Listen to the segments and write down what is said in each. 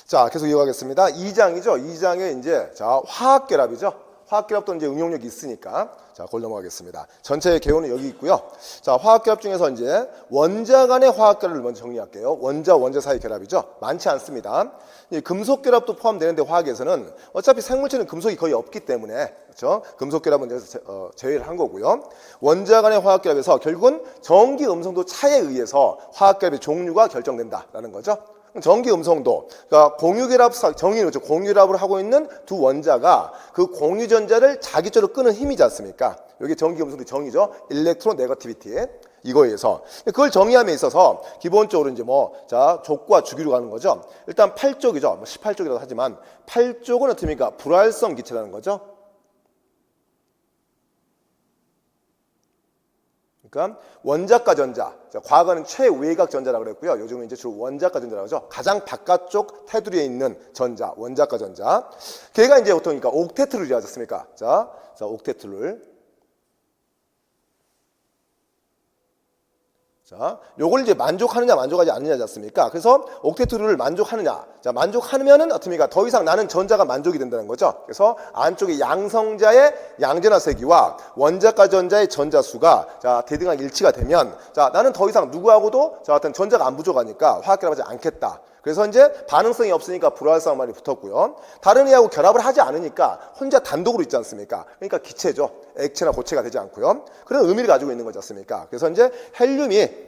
자, 계속 이어가겠습니다. 2장이죠. 2장에 이제 자, 화학결합이죠. 화학결합도 이제 응용력이 있으니까 자, 그걸 넘어가겠습니다. 전체의 개요는 여기 있고요. 자, 화학결합 중에서 이제 원자 간의 화학결합을 먼저 정리할게요. 원자 사이 결합이죠. 많지 않습니다. 금속결합도 포함되는데 화학에서는 어차피 생물체는 금속이 거의 없기 때문에 그렇죠? 금속결합은 여기서 제외를 한 거고요. 원자 간의 화학결합에서 결국은 전기 음성도 차에 의해서 화학결합의 종류가 결정된다라는 거죠. 전기 음성도, 그러니까 공유결합 정의는 그렇죠. 공유결합을 하고 있는 두 원자가 그 공유전자를 자기 쪽으로 끄는 힘이지 않습니까? 여기 전기 음성도 정의죠. 일렉트론 네거티비티. 이거에 의해서 그걸 정의함에 있어서 기본적으로 이제 자, 족과 주기로 가는 거죠. 일단 8족이죠. 18족이라고 하지만 8족은 어떻습니까? 불활성 기체라는 거죠. 그러니까 원자과 전자, 과거는 최외곽 전자라고 그랬고요. 요즘은 이제 주로 원자과 전자라고 하죠. 가장 바깥쪽 테두리에 있는 전자, 원자과 전자. 걔가 이제 보통 그러니까 옥테트룰이지 않습니까? 자, 옥테트룰. 자, 요걸 이제 만족하느냐 만족하지 않느냐지 않습니까? 그래서 옥테트룰을 만족하느냐. 자, 만족하면은 어떻습니까? 더 이상 나는 전자가 만족이 된다는 거죠. 그래서 안쪽에 양성자의 양전화 세기와 원자과 전자의 전자수가 자, 대등하게 일치가 되면 자, 나는 더 이상 누구하고도 자, 어떤 전자가 안 부족하니까 화학결합하지 않겠다. 그래서 이제 반응성이 없으니까 불활성 말이 붙었고요. 다른 애하고 결합을 하지 않으니까 혼자 단독으로 있지 않습니까? 그러니까 기체죠. 액체나 고체가 되지 않고요. 그런 의미를 가지고 있는 거지 않습니까? 그래서 이제 헬륨이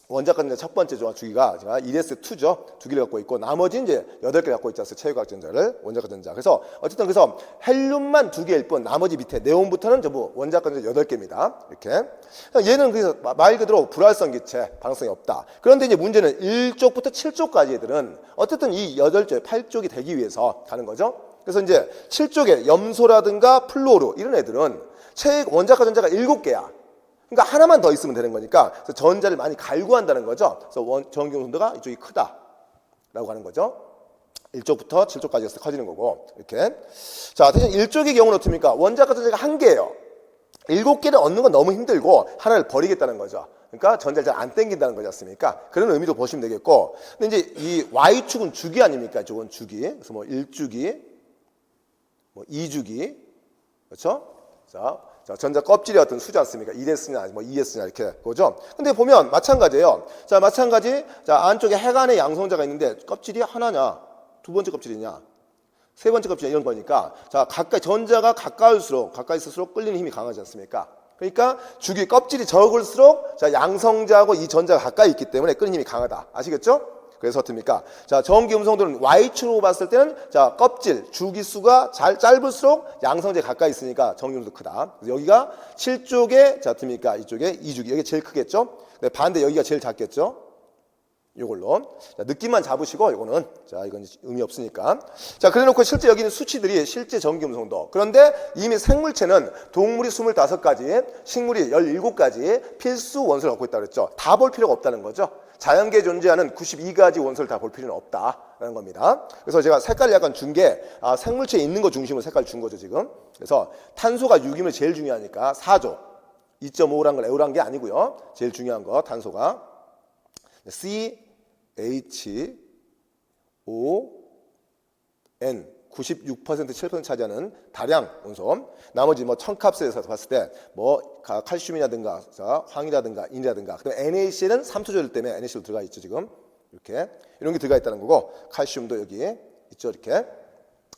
원자과 전자 첫 번째 주기가 1s2죠. 두 개를 갖고 있고 나머지 이제 8개 갖고 있지 않습니까? 최외곽 전자를 원자과 전자. 그래서 어쨌든 그래서 헬륨만 2개일 뿐 나머지 밑에 네온부터는 전부 원자과 전자 8개입니다. 이렇게. 얘는 그래서 말 그대로 불활성 기체, 반응성이 없다. 그런데 이제 문제는 1족부터 7족까지 애들은 어쨌든 이 8쪽, 8족이 되기 위해서 가는 거죠. 그래서 이제 7족에 염소라든가 플로르 이런 애들은 원자과 전자가 7개야. 그러니까 하나만 더 있으면 되는 거니까 그래서 전자를 많이 갈구한다는 거죠. 그래서 전기 음성도가 이쪽이 크다라고 하는 거죠. 1족부터 7족까지 커지는 거고 이렇게. 자, 대신 1족의 경우는 어떻습니까? 원자과 전자가 1개예요. 7개를 얻는 건 너무 힘들고 하나를 버리겠다는 거죠. 그러니까 전자를 잘 안 땡긴다는 거지 않습니까? 그런 의미도 보시면 되겠고. 근데 이제 이 Y축은 주기 아닙니까? 저건 주기. 그래서 1주기, 2주기. 그렇죠? 자, 전자 껍질이 어떤 수지 않습니까? 1s냐, 2s냐 이렇게 그거죠. 근데 보면 마찬가지예요. 자, 마찬가지. 자, 안쪽에 핵안에 양성자가 있는데 껍질이 하나냐, 두 번째 껍질이냐, 세 번째 껍질이냐 이런 거니까. 자, 전자가 가까이 있을수록 끌리는 힘이 강하지 않습니까? 그러니까 주기 껍질이 적을수록 자, 양성자하고 이 전자가 가까이 있기 때문에 끌리는 힘이 강하다. 아시겠죠? 그래서 어떻습니까? 자, 전기 음성도는 Y축으로 봤을 때는 자, 껍질, 주기수가 짧을수록 양성자에 가까이 있으니까 전기 음성도 크다. 그래서 여기가 7쪽에 자, 어떻습니까? 이쪽에 2주기. 여기 제일 크겠죠? 근데 반대 여기가 제일 작겠죠? 요걸로. 자, 느낌만 잡으시고 이거는 자, 이건 의미 없으니까. 자, 그래 놓고 실제 여기는 수치들이 실제 전기 음성도. 그런데 이미 생물체는 동물이 25가지, 식물이 17가지 필수 원소를 갖고 있다고 그랬죠. 다 볼 필요가 없다는 거죠. 자연계에 존재하는 92가지 원소를 다 볼 필요는 없다라는 겁니다. 그래서 제가 색깔을 약간 준 게 생물체에 있는 거 중심으로 색깔 준 거죠 지금. 그래서 탄소가 6이면 제일 중요하니까 4조 2.5란 걸 에우란 게 아니고요. 제일 중요한 거 탄소가 C, H, O, N 96% 7% 차지하는 다량 원소. 나머지 첨값에서 봤을 때 칼슘이라든가 황이라든가 인이라든가 그다음에 NaCl은 3초절 때문에 NaCl 들어가 있죠 지금. 이렇게 이런 게 들어가 있다는 거고 칼슘도 여기 있죠 이렇게.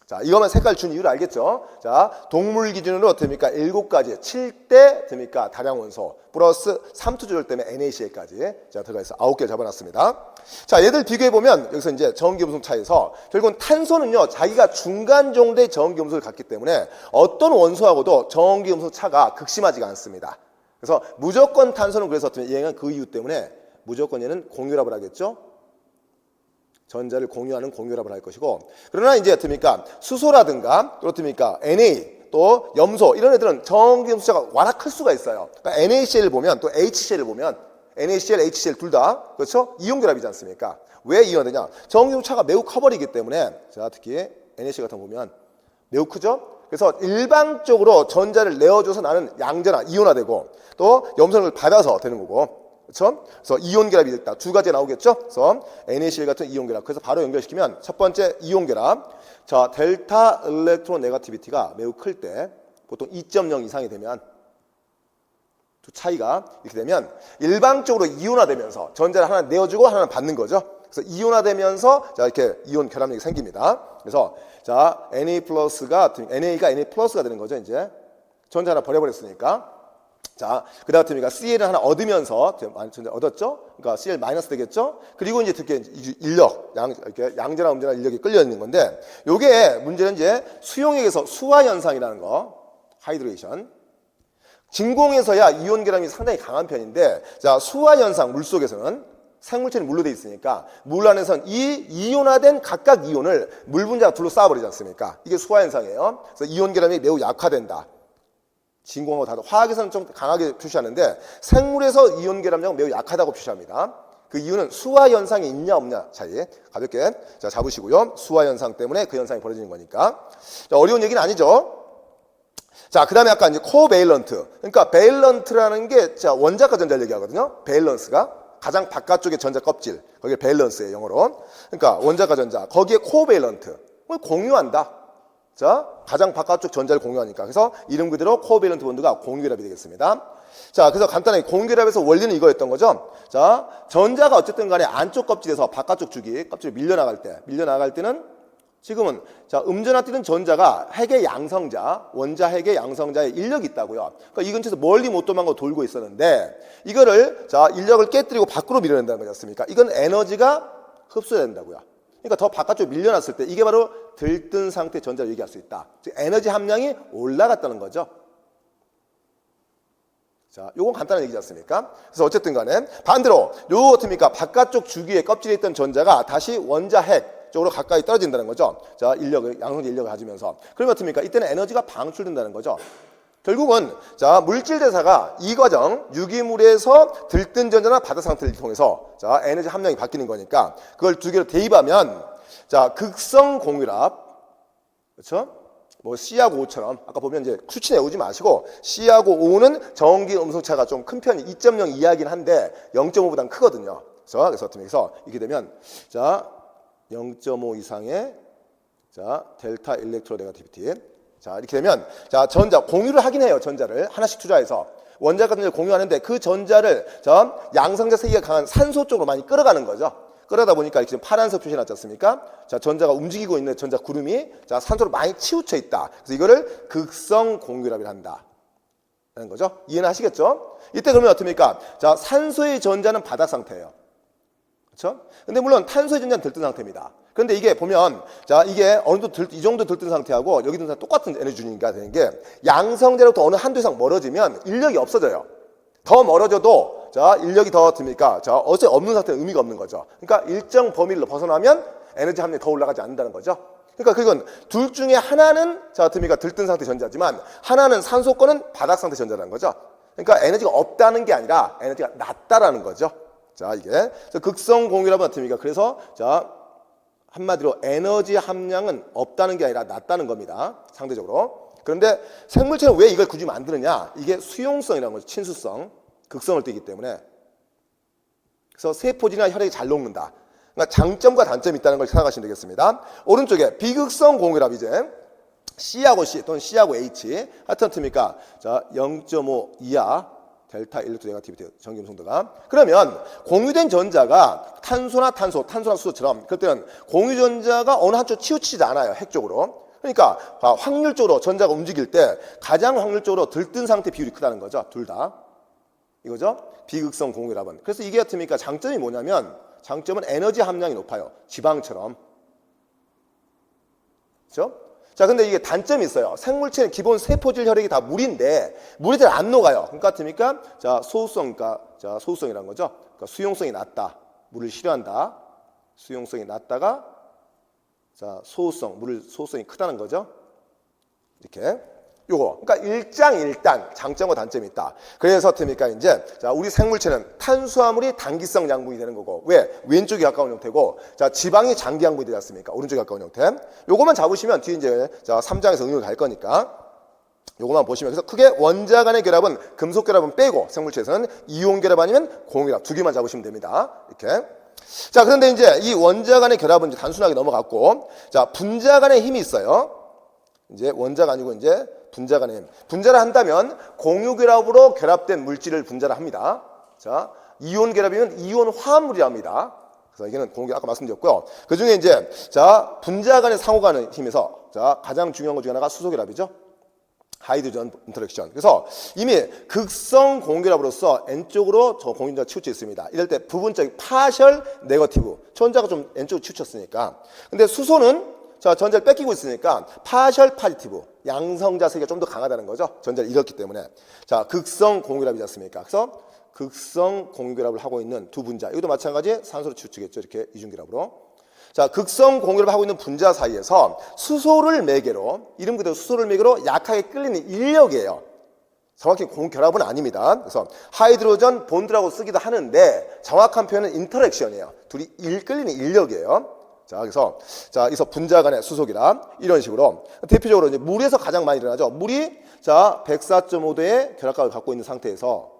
자, 이거만 색깔 준 이유를 알겠죠? 자, 동물 기준으로 어떻습니까? 7가지 7대 됩니까? 다량 원소 플러스 3초절 때문에 NaCl까지 자, 들어가 있어 9개 잡아놨습니다. 자, 얘들 비교해 보면 여기서 이제 전기 음성 차에서 결국은 탄소는요 자기가 중간 정도의 전기 음성을 갖기 때문에 어떤 원소하고도 전기 음성 차가 극심하지가 않습니다. 그래서 무조건 탄소는 그래서 얘는 그 이유 때문에 무조건 얘는 공유랍을 하겠죠. 전자를 공유하는 공유랍을 할 것이고, 그러나 이제 어떻습니까? 수소라든가 또 어떻습니까? Na 또 염소 이런 애들은 전기 음수차가 워낙 클 수가 있어요. 그러니까 NaCl을 보면 또 HCl을 보면 NaCl, HCl 둘 다 그렇죠? 이온결합이지 않습니까? 왜 이온되냐? 전기 음수차가 매우 커버리기 때문에 자, 특히 NaCl 같은 거 보면 매우 크죠? 그래서 일방적으로 전자를 내어줘서 나는 양전화, 이온화되고 또 염소를 받아서 되는 거고. 그렇죠? 그래서 이온 결합이 있다. 두 가지 나오겠죠? 그래서 NaCl 같은 이온 결합. 그래서 바로 연결시키면 첫 번째 이온 결합. 자, 델타 일렉트론 네거티비티가 매우 클 때 보통 2.0 이상이 되면 두 차이가 이렇게 되면 일방적으로 이온화되면서 전자를 하나 내어주고 하나는 받는 거죠. 그래서 이온화되면서 자 이렇게 이온 결합력이 생깁니다. 그래서 자 Na+가 Na가 Na+가 되는 거죠. 이제 전자 하나 버려버렸으니까. 자, 그 다음 테니까 Cl을 하나 얻으면서 전자 얻었죠? 그러니까 Cl 마이너스 되겠죠? 그리고 이제 특히 인력, 이렇게 양자나 음자나 인력이 끌려 있는 건데, 요게 문제는 이제 수용액에서 수화 현상이라는 거, 하이드레이션. 진공에서야 이온 결합이 상당히 강한 편인데, 자 수화 현상 물 속에서는 생물체는 물로 돼 있으니까 물 안에선 이 이온화된 각각 이온을 물 분자가 둘러싸버리지 않습니까? 이게 수화 현상이에요. 그래서 이온 결합이 매우 약화된다. 진공하고 다르다. 화학에서는 좀 강하게 표시하는데 생물에서 이온 결합력은 매우 약하다고 표시합니다. 그 이유는 수화 현상이 있냐 없냐 차이 가볍게 자 잡으시고요. 수화 현상 때문에 그 현상이 벌어지는 거니까. 자, 어려운 얘기는 아니죠. 자, 그 다음에 아까 이제 코베일런트. 그러니까 베일런트라는 게 자 원자과 전자를 얘기하거든요. 베일런스가 가장 바깥쪽의 전자 껍질. 거기에 베일런스예요, 영어로. 그러니까 원자과 전자. 거기에 코베일런트. 공유한다. 자, 가장 바깥쪽 전자를 공유하니까. 그래서 이름 그대로 코베일런트 본드가 공유결합이 되겠습니다. 자, 그래서 간단하게 공유결합에서 원리는 이거였던 거죠. 자, 전자가 어쨌든 간에 안쪽 껍질에서 바깥쪽 주기, 껍질을 밀려나갈 때는 지금은 자 음전화 뛰는 전자가 핵의 양성자, 원자 핵의 양성자의 인력이 있다고요. 그러니까 이 근처에서 멀리 못 도망가고 돌고 있었는데 이거를 자 인력을 깨뜨리고 밖으로 밀어낸다는 거지 않습니까? 이건 에너지가 흡수해야 된다고요. 그러니까 더 바깥쪽으로 밀려났을 때 이게 바로 들뜬 상태 전자를 얘기할 수 있다. 즉 에너지 함량이 올라갔다는 거죠. 자, 요건 간단한 얘기지 않습니까? 그래서 어쨌든 간에 반대로 요거 어떻습니까? 바깥쪽 주기에 껍질에 있던 전자가 다시 원자 핵 쪽으로 가까이 떨어진다는 거죠. 자, 인력을, 양성자 인력을 가지면서. 그러면 어떻습니까? 이때는 에너지가 방출된다는 거죠. 결국은, 자, 물질 대사가 이 과정, 유기물에서 들뜬 전자나 바다 상태를 통해서, 자, 에너지 함량이 바뀌는 거니까, 그걸 두 개로 대입하면, 자, 극성 공유랍, 그렇죠? 뭐 C하고 O처럼 아까 보면 이제 수치 내오지 마시고 C하고 O는 전기 음성차가 좀 큰 편이 2.0 이하긴 한데 0.5보다는 크거든요. 그래서 이렇게 되면 자 0.5 이상의 자 델타 일렉트로 네거티비티. 자 이렇게 되면 자 전자 공유를 하긴 해요. 전자를 하나씩 투자해서 원자 같은 걸 공유하는데 그 전자를 자 양성자 세기가 강한 산소 쪽으로 많이 끌어가는 거죠. 그러다 보니까 이렇게 파란색 표시 났지 않습니까? 자, 전자가 움직이고 있는 전자 구름이 자, 산소로 많이 치우쳐 있다. 그래서 이거를 극성 공유랍이라 한다. 라는 거죠. 이해는 하시겠죠? 이때 그러면 어떻습니까? 자, 산소의 전자는 바닥 상태예요. 그렇죠? 근데 물론 탄소의 전자는 들뜬 상태입니다. 그런데 이게 보면 자, 이게 어느 정도 이 정도 들뜬 상태하고 여기 있는 똑같은 에너지 주니까 되는 게 양성자로부터 어느 한도 이상 멀어지면 인력이 없어져요. 더 멀어져도 자 인력이 더 듭니까? 자 어째 없는 상태는 의미가 없는 거죠. 그러니까 일정 범위를 벗어나면 에너지 함량이 더 올라가지 않는다는 거죠. 그러니까 그건 둘 중에 하나는 자 듭니까? 들뜬 상태 전자지만 하나는 산소권은 바닥 상태 전자라는 거죠. 그러니까 에너지가 없다는 게 아니라 에너지가 낮다라는 거죠. 자 이게 극성 공유라고 나타납니까? 그래서 자 한마디로 에너지 함량은 없다는 게 아니라 낮다는 겁니다. 상대적으로. 그런데 생물체는 왜 이걸 굳이 만드느냐? 이게 수용성이라는 거죠. 친수성. 극성을 띠기 때문에. 그래서 세포질이나 혈액이 잘 녹는다. 그러니까 장점과 단점이 있다는 걸 생각하시면 되겠습니다. 오른쪽에 비극성 공유랍 이제 C하고 C 또는 C하고 H 하여튼 어떻습니까? 자 0.5 이하 델타 일렉트로 네거티비티 전기 음성도가. 그러면 공유된 전자가 탄소나 수소처럼 그럴 때는 공유 전자가 어느 한쪽 치우치지 않아요. 핵 쪽으로. 그러니까 확률적으로 전자가 움직일 때 가장 확률적으로 들뜬 상태 비율이 크다는 거죠. 둘 다. 이거죠? 비극성 공유랍은. 그래서 이게 어떻습니까? 장점이 뭐냐면 장점은 에너지 함량이 높아요. 지방처럼. 그렇죠? 자, 근데 이게 단점이 있어요. 생물체는 기본 세포질 혈액이 다 물인데 물이 잘 안 녹아요. 그러니까 어떻습니까? 자, 소수성이라는 거죠. 그러니까 수용성이 낮다. 물을 싫어한다. 수용성이 낮다가 자, 소수성이 크다는 거죠. 이렇게. 요거. 그러니까 일장일단 장점과 단점이 있다. 그래서 어떻습니까? 이제 자, 우리 생물체는 탄수화물이 단기성 양분이 되는 거고 왜? 왼쪽이 가까운 형태고 자, 지방이 장기 양분이 되지 않습니까? 오른쪽이 가까운 형태. 요거만 잡으시면 뒤에 이제 자, 3장에서 응용이 갈 거니까. 요거만 보시면, 그래서 크게 원자 간의 결합은 금속 결합은 빼고, 생물체에서는 이온 결합 아니면 공유 결합 두 개만 잡으시면 됩니다. 이렇게. 자, 그런데 이제 이 원자 간의 결합은 이제 단순하게 넘어갔고, 자, 분자 간의 힘이 있어요. 이제 원자가 아니고 이제 분자 간의 힘. 분자를 한다면 공유 결합으로 결합된 물질을 분자를 합니다. 자, 이온 결합이면 이온 화합물이라 합니다. 그래서 이게는 공유, 아까 말씀드렸고요. 그 중에 이제, 자, 분자 간의 상호 간의 힘에서, 자, 가장 중요한 것 중에 하나가 수소 결합이죠. 하이드로전 인터랙션. 그래서 이미 극성 공유결합으로서 N쪽으로 저 공유전자가 치우쳐 있습니다. 이럴 때 부분적 파셜 네거티브, 전자가 좀 N쪽으로 치우쳤으니까. 근데 수소는 자, 전자를 뺏기고 있으니까 파셜 파지티브, 양성자 세기가 좀 더 강하다는 거죠. 전자를 잃었기 때문에. 자, 극성 공유결합이지 않습니까? 그래서 극성 공유결합을 하고 있는 두 분자, 이것도 마찬가지 산소로 치우치겠죠. 이렇게 이중결합으로. 자, 극성 공유를 하고 있는 분자 사이에서 수소를 매개로, 이름 그대로 수소를 매개로 약하게 끌리는 인력이에요. 정확히 공결합은 아닙니다. 그래서 하이드로전 본드라고 쓰기도 하는데 정확한 표현은 인터랙션이에요. 둘이 끌리는 인력이에요. 자, 그래서 자, 여기서 분자 간의 수소결합 이런 식으로 대표적으로 이제 물에서 가장 많이 일어나죠. 물이 자, 104.5도의 결합각을 갖고 있는 상태에서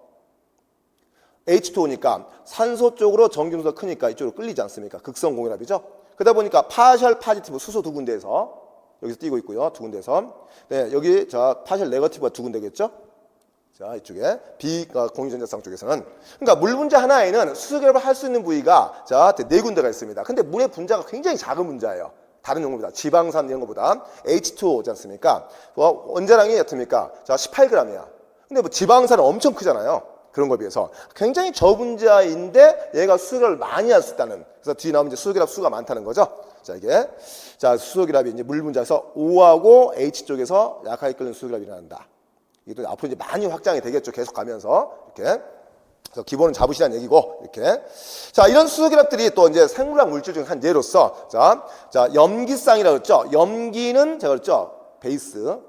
H2O니까 산소 쪽으로 전기분수가 크니까 이쪽으로 끌리지 않습니까? 극성 공유결합이죠. 그러다 보니까 파셜 파지티브 수소 두 군데에서 여기서 띄고 있고요. 두 군데에서. 네, 여기 자 파셜 네거티브가 두 군데겠죠. 자, 이쪽에 비공유전자쌍 쪽에서는, 그러니까 물 분자 하나에는 수소 결합을 할 수 있는 부위가 자, 네 군데가 있습니다. 근데 물의 분자가 굉장히 작은 분자예요. 다른 용어보다 지방산 이런 것보다 H2O지 않습니까? 원자량이 어떻습니까? 자, 18g이야. 근데 뭐 지방산은 엄청 크잖아요. 그런 거에 비해서 굉장히 저분자인데 얘가 수소결합을 많이 할 수 있다는, 그래서 뒤에 나오면 이제 수소결합 수가 많다는 거죠. 자, 이게 자, 수소결합이 이제 물 분자에서 O하고 H 쪽에서 약하게 끓는 수소결합이 일어난다. 이게 또 앞으로 이제 많이 확장이 되겠죠. 계속 가면서 이렇게. 그래서 기본은 잡으시라는 얘기고 이렇게. 자, 이런 수소결합들이 또 이제 생물학 물질 중 한 예로서 자, 염기쌍이라고 했죠. 염기는 제가 그랬죠. 베이스.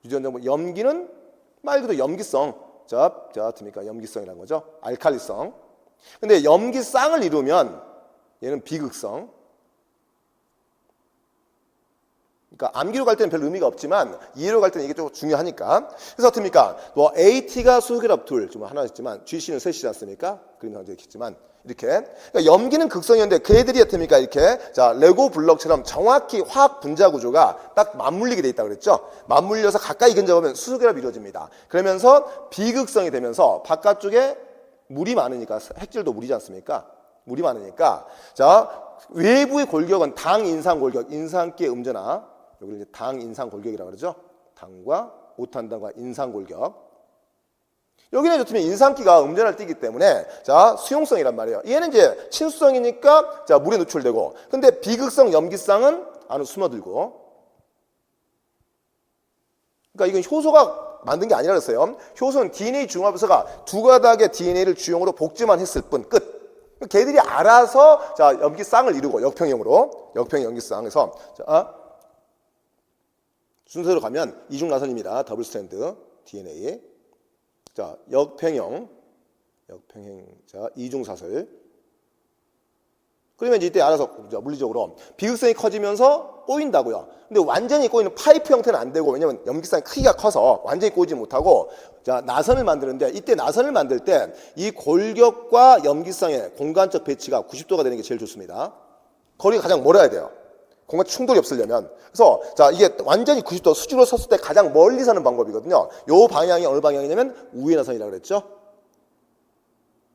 유전자 염기는 말 그대로 염기성. 자, 됩니까? 염기성이라는 거죠. 알칼리성. 근데 염기쌍을 이루면 얘는 비극성. 그러니까 암기로 갈 때는 별 의미가 없지만 이해로 갈 때는 이게 좀 중요하니까. 그래서 어떻습니까? 뭐 AT가 수소결합 둘, 좀 하나 있지만 GC는 셋이지 않습니까? 그림 상태 있겠지만 이렇게. 그러니까 염기는 극성이었는데 그 애들이 어떻습니까? 이렇게 자, 레고 블럭처럼 정확히 화학 분자 구조가 딱 맞물리게 돼 있다 그랬죠. 맞물려서 가까이 근접하면 수소결합이 이루어집니다. 그러면서 비극성이 되면서 바깥쪽에 물이 많으니까, 핵질도 물이지 않습니까? 물이 많으니까 자, 외부의 골격은 당인상 골격, 인상기의 음전화, 여기를 이제 당인상 골격이라고 그러죠. 당과 오탄당과 인상 골격. 여기는 어쩌면 인상기가 음전화를 띠기 때문에 자, 수용성이란 말이에요. 얘는 이제 친수성이니까 자, 물에 노출되고, 근데 비극성 염기쌍은 안으로 숨어들고. 그러니까 이건 효소가 만든 게 아니라 그랬어요. 효소는 DNA 중합에서가 두 가닥의 DNA를 주용으로 복제만 했을 뿐 끝. 걔들이 알아서 자, 염기쌍을 이루고 역평형으로 염기쌍에서 자, 순서로 가면 이중 나선입니다. 더블 스트랜드 DNA. 자, 역평형 자, 이중 사슬. 그러면 이때 알아서 물리적으로 비극성이 커지면서 꼬인다고요. 근데 완전히 꼬이는 파이프 형태는 안 되고, 왜냐면 염기쌍의 크기가 커서 완전히 꼬이지 못하고 자, 나선을 만드는데, 이때 나선을 만들 때 이 골격과 염기쌍의 공간적 배치가 90도가 되는 게 제일 좋습니다. 거리가 가장 멀어야 돼요. 공간 충돌이 없으려면. 그래서 자, 이게 완전히 90도 수직으로 섰을 때 가장 멀리 서는 방법이거든요. 요 방향이 어느 방향이냐면 우회 나선이라고 그랬죠.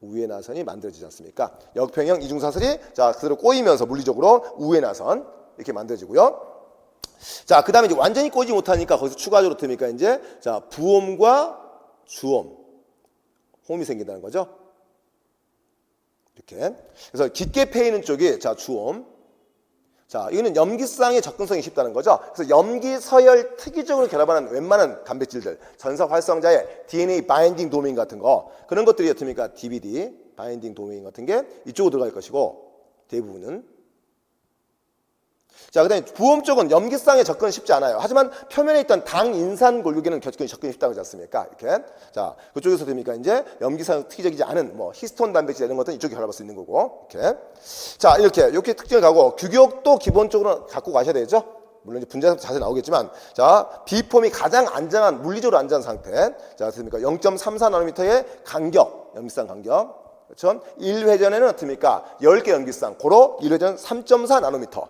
우회 나선이 만들어지지 않습니까? 역평형 이중사슬이 자, 그대로 꼬이면서 물리적으로 우회 나선 이렇게 만들어지고요. 자, 그 다음에 이제 완전히 꼬이지 못하니까 거기서 추가적으로 됩니까? 이제 자, 부홈과 주홈, 홈이 생긴다는 거죠. 이렇게. 그래서 깊게 패이는 쪽이 자, 주홈. 자, 이거는 염기쌍의 접근성이 쉽다는 거죠. 그래서 염기 서열 특이적으로 결합하는 웬만한 단백질들, 전사 활성자의 DNA 바인딩 도메인 같은 거, 그런 것들이 어떻습니까? DVD 바인딩 도메인 같은 게 이쪽으로 들어갈 것이고, 대부분은. 자, 그다음에 부홈 쪽은 염기쌍에 접근은 쉽지 않아요. 하지만 표면에 있던 당인산 골격에는 접근이 쉽다고 하지 않습니까? 이렇게. 자, 그쪽에서 됩니까? 이제 염기쌍 특이적이지 않은 뭐 히스톤 단백질 이런 것들은 이쪽에 결합할 수 있는 거고. 이렇게. 자, 이렇게 특징을 가고 규격도 기본적으로 갖고 가셔야 되죠. 물론 이제 분자에서 자세히 나오겠지만, 자, B폼이 가장 안정한, 물리적으로 안정한 상태. 자, 어떻습니까? 0.34나노미터의 간격, 염기쌍 간격. 그렇죠? 1회전에는 어떻습니까? 10개 염기쌍. 고로 1회전 3.4나노미터.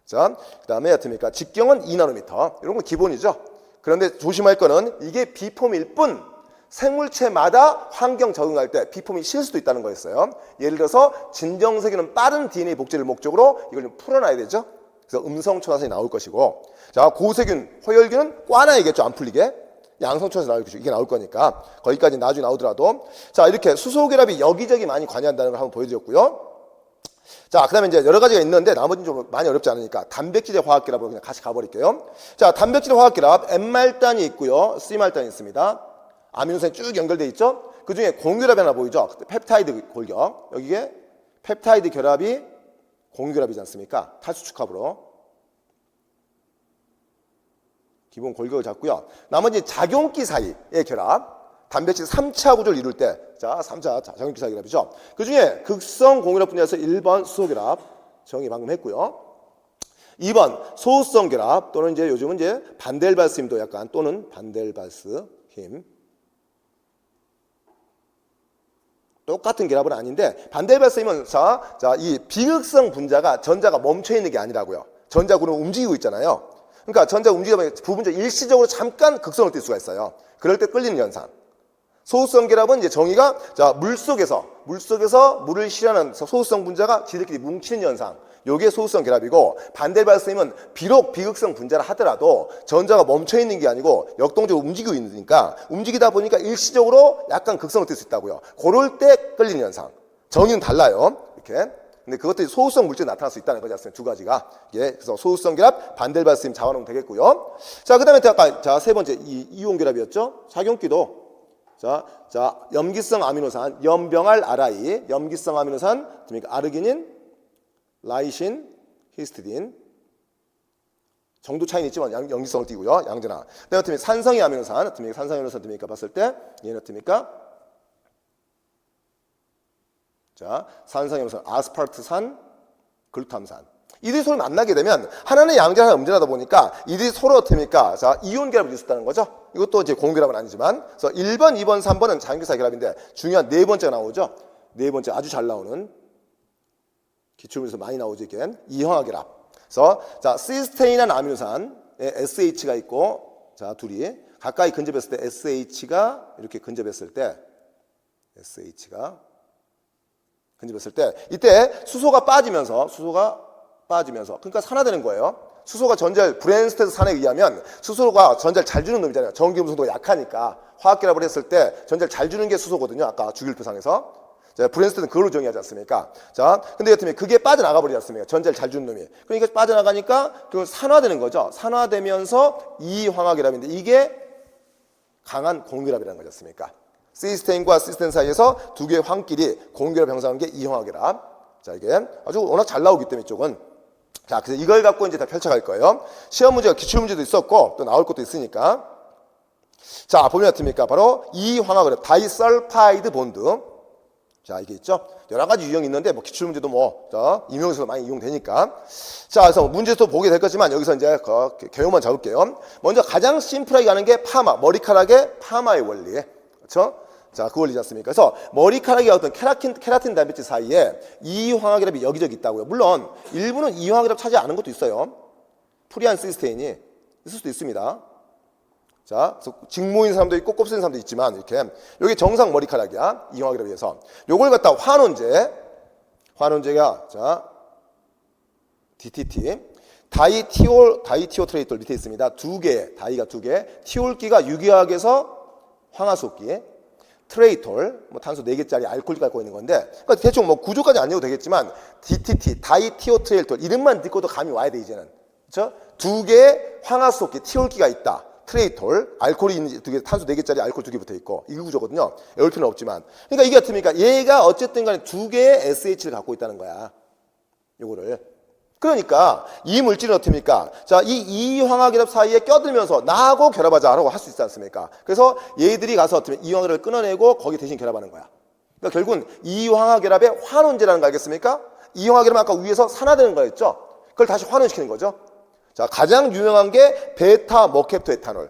자, 그 다음에 어떻습니까? 직경은 2나노미터. 이런 건 기본이죠. 그런데 조심할 거는 이게 B폼일 뿐, 생물체마다 환경 적응할 때 B폼이 실 수도 있다는 거였어요. 예를 들어서 진정세균은 빠른 DNA 복제를 목적으로 이걸 좀 풀어놔야 되죠. 그래서 음성초화산이 나올 것이고, 자, 고세균, 호열균은 꽈놔야겠죠. 안 풀리게. 양성초화산이 나올 것이고, 이게 나올 거니까 거기까지 나중에 나오더라도, 자, 이렇게 수소결합이 여기저기 많이 관여한다는 걸 한번 보여드렸고요. 자, 그 다음에 이제 여러 가지가 있는데 나머지는 좀 많이 어렵지 않으니까 단백질의 화학결합으로 그냥 같이 가버릴게요. 자, 단백질의 화학결합 N말단이 있고요, C말단이 있습니다. 아미노산이 쭉 연결되어 있죠. 그 중에 공유결합이 하나 보이죠. 펩타이드 골격. 여기에 펩타이드 결합이 공유결합이지 않습니까? 탈수축합으로 기본 골격을 잡고요. 나머지 작용기 사이의 결합, 단백질 3차 구조를 이룰 때, 자, 3차 작용기 사이 결합이죠. 그 중에 극성 공유결합 분야에서 1번 수소결합 정의 방금 했고요. 2번 소수성 결합, 또는 이제 요즘은 이제 반델발스 힘도 약간, 또는 반델발스 힘. 똑같은 결합은 아닌데, 반델발스 힘은 자, 이 비극성 분자가 전자가 멈춰 있는 게 아니라고요. 전자구는 움직이고 있잖아요. 그러니까 전자가 움직이다 보면 부분자 일시적으로 잠깐 극성을 띌 수가 있어요. 그럴 때 끌리는 현상. 소수성 결합은 이제 정의가, 자, 물속에서 물을 실현하는 소수성 분자가 지들끼리 뭉치는 현상. 요게 소수성 결합이고, 반델발스 힘은 비록 비극성 분자라 하더라도 전자가 멈춰 있는 게 아니고 역동적으로 움직이고 있으니까, 움직이다 보니까 일시적으로 약간 극성을 띌 수 있다고요. 그럴 때 끌리는 현상. 정의는 달라요. 이렇게. 근데 그것들이 소수성 물질에 나타날 수 있다는 거지 않습니까? 두 가지가. 예, 그래서 소수성 결합, 반델발스 힘 잡아놓으면 되겠고요. 자, 그 다음에 아까, 자, 세 번째, 이온 결합이었죠? 작용기도. 자, 염기성 아미노산, 염병알 RI, 염기성 아미노산, 아르기닌, 라이신, 히스티딘. 정도 차이는 있지만 염기성을 띠고요. 양전화. 그다음에 어떻게 산성이 아미노산, 산성이 아미노산 어떻습니까? 봤을 때 얘는 어떻습니까? 자, 산성이 아미노산, 아스파르트산, 글루탐산. 이들이 서로 만나게 되면 하나는 양전화, 하나는 음전하다 보니까 이들이 서로 어떻습니까? 자, 이온 결합을 이룰 수 있다는 거죠. 이것도 이제 공결합은 아니지만, 그래서 1번, 2번, 3번은 자연기사 결합인데 중요한 네 번째가 나오죠. 네 번째 아주 잘 나오는 기출문제에서 많이 나오죠. 이게 이형화 결합. 그래서 자, 시스테인한 아미노산에 SH가 있고, 자, 둘이 가까이 근접했을 때 SH가 이렇게 근접했을 때 이때 수소가 빠지면서 그러니까 산화되는 거예요. 수소가 전자를 브랜스테드 산에 의하면 수소가 전자를 잘 주는 놈이잖아요. 전기음성도가 약하니까 화학결합을 했을 때 전자를 잘 주는 게 수소거든요. 아까 주기율표상에서. 자, 브랜스테드는 그걸로 정의하지 않습니까? 자, 근데 여튼 그게 빠져나가 버리지 않습니까? 전자를 잘 주는 놈이. 그러니까 빠져나가니까 그 산화되는 거죠. 산화되면서 이황화결합인데 이게 강한 공결합이라는 거지 않습니까? 시스테인과 시스테인 사이에서 두 개의 황끼리 공결합 형성하는 게 이황화결합. 자, 이게 아주 워낙 잘 나오기 때문에 이쪽은. 자, 그래서 이걸 갖고 이제 다 펼쳐갈 거예요. 시험 문제가 기출 문제도 있었고 또 나올 것도 있으니까. 자, 보면 어떻습니까? 바로 이황화결합, 다이설파이드 본드. 자, 이게 있죠. 여러 가지 유형이 있는데 뭐 기출 문제도 뭐 임용에서 많이 이용되니까. 자, 그래서 문제도 보게 될 거지만 여기서 이제 개요만 잡을게요. 먼저 가장 심플하게 가는 게 파마, 머리카락의 파마의 원리. 그렇죠? 자, 그 원리지 않습니까? 그래서 머리카락의 어떤 케라틴 단백질 사이에 이황화결합이 여기저기 있다고요. 물론 일부는 이황화결합 차지 않은 것도 있어요. 프리한 시스테인이 있을 수도 있습니다. 자, 그래서 직모인 사람도 있고 곱슬인 사람도 있지만 이렇게 여기 정상 머리카락이야. 이황화결합에 의해서 요걸 갖다 환원제가 자 DTT 다이티오트레이톨 밑에 있습니다. 다이가 두 개, 티올기가 유기화학에서 황화수기, 트레이톨, 뭐 탄소 4개짜리 알코올이 갖고 있는 건데, 그러니까 대충 뭐 구조까지 안 외워도 되겠지만, DTT, 다이티오트레이톨, 이름만 듣고도 감이 와야 돼, 이제는. 그렇죠? 두 개의 황화수기, 티올기가 있다. 트레이톨, 알코올이 있는 두 개, 탄소 4개짜리 알코올 2개 붙어 있고, 이게 구조거든요. 외울 필요는 없지만. 그러니까 이게 어떻습니까? 얘가 어쨌든 간에 두 개의 SH를 갖고 있다는 거야. 요거를. 그러니까 이 물질은 어떻습니까? 자, 이 이황화결합 사이에 껴들면서 나하고 결합하자라고 할 수 있지 않습니까? 그래서 얘들이 가서 어떻게 이황화결합을 끊어내고 거기 대신 결합하는 거야. 그러니까 결국은 이황화결합의 환원제라는 거 알겠습니까? 이황화결합은 아까 위에서 산화되는 거였죠? 그걸 다시 환원시키는 거죠. 자, 가장 유명한 게 베타 머캡토 에탄올.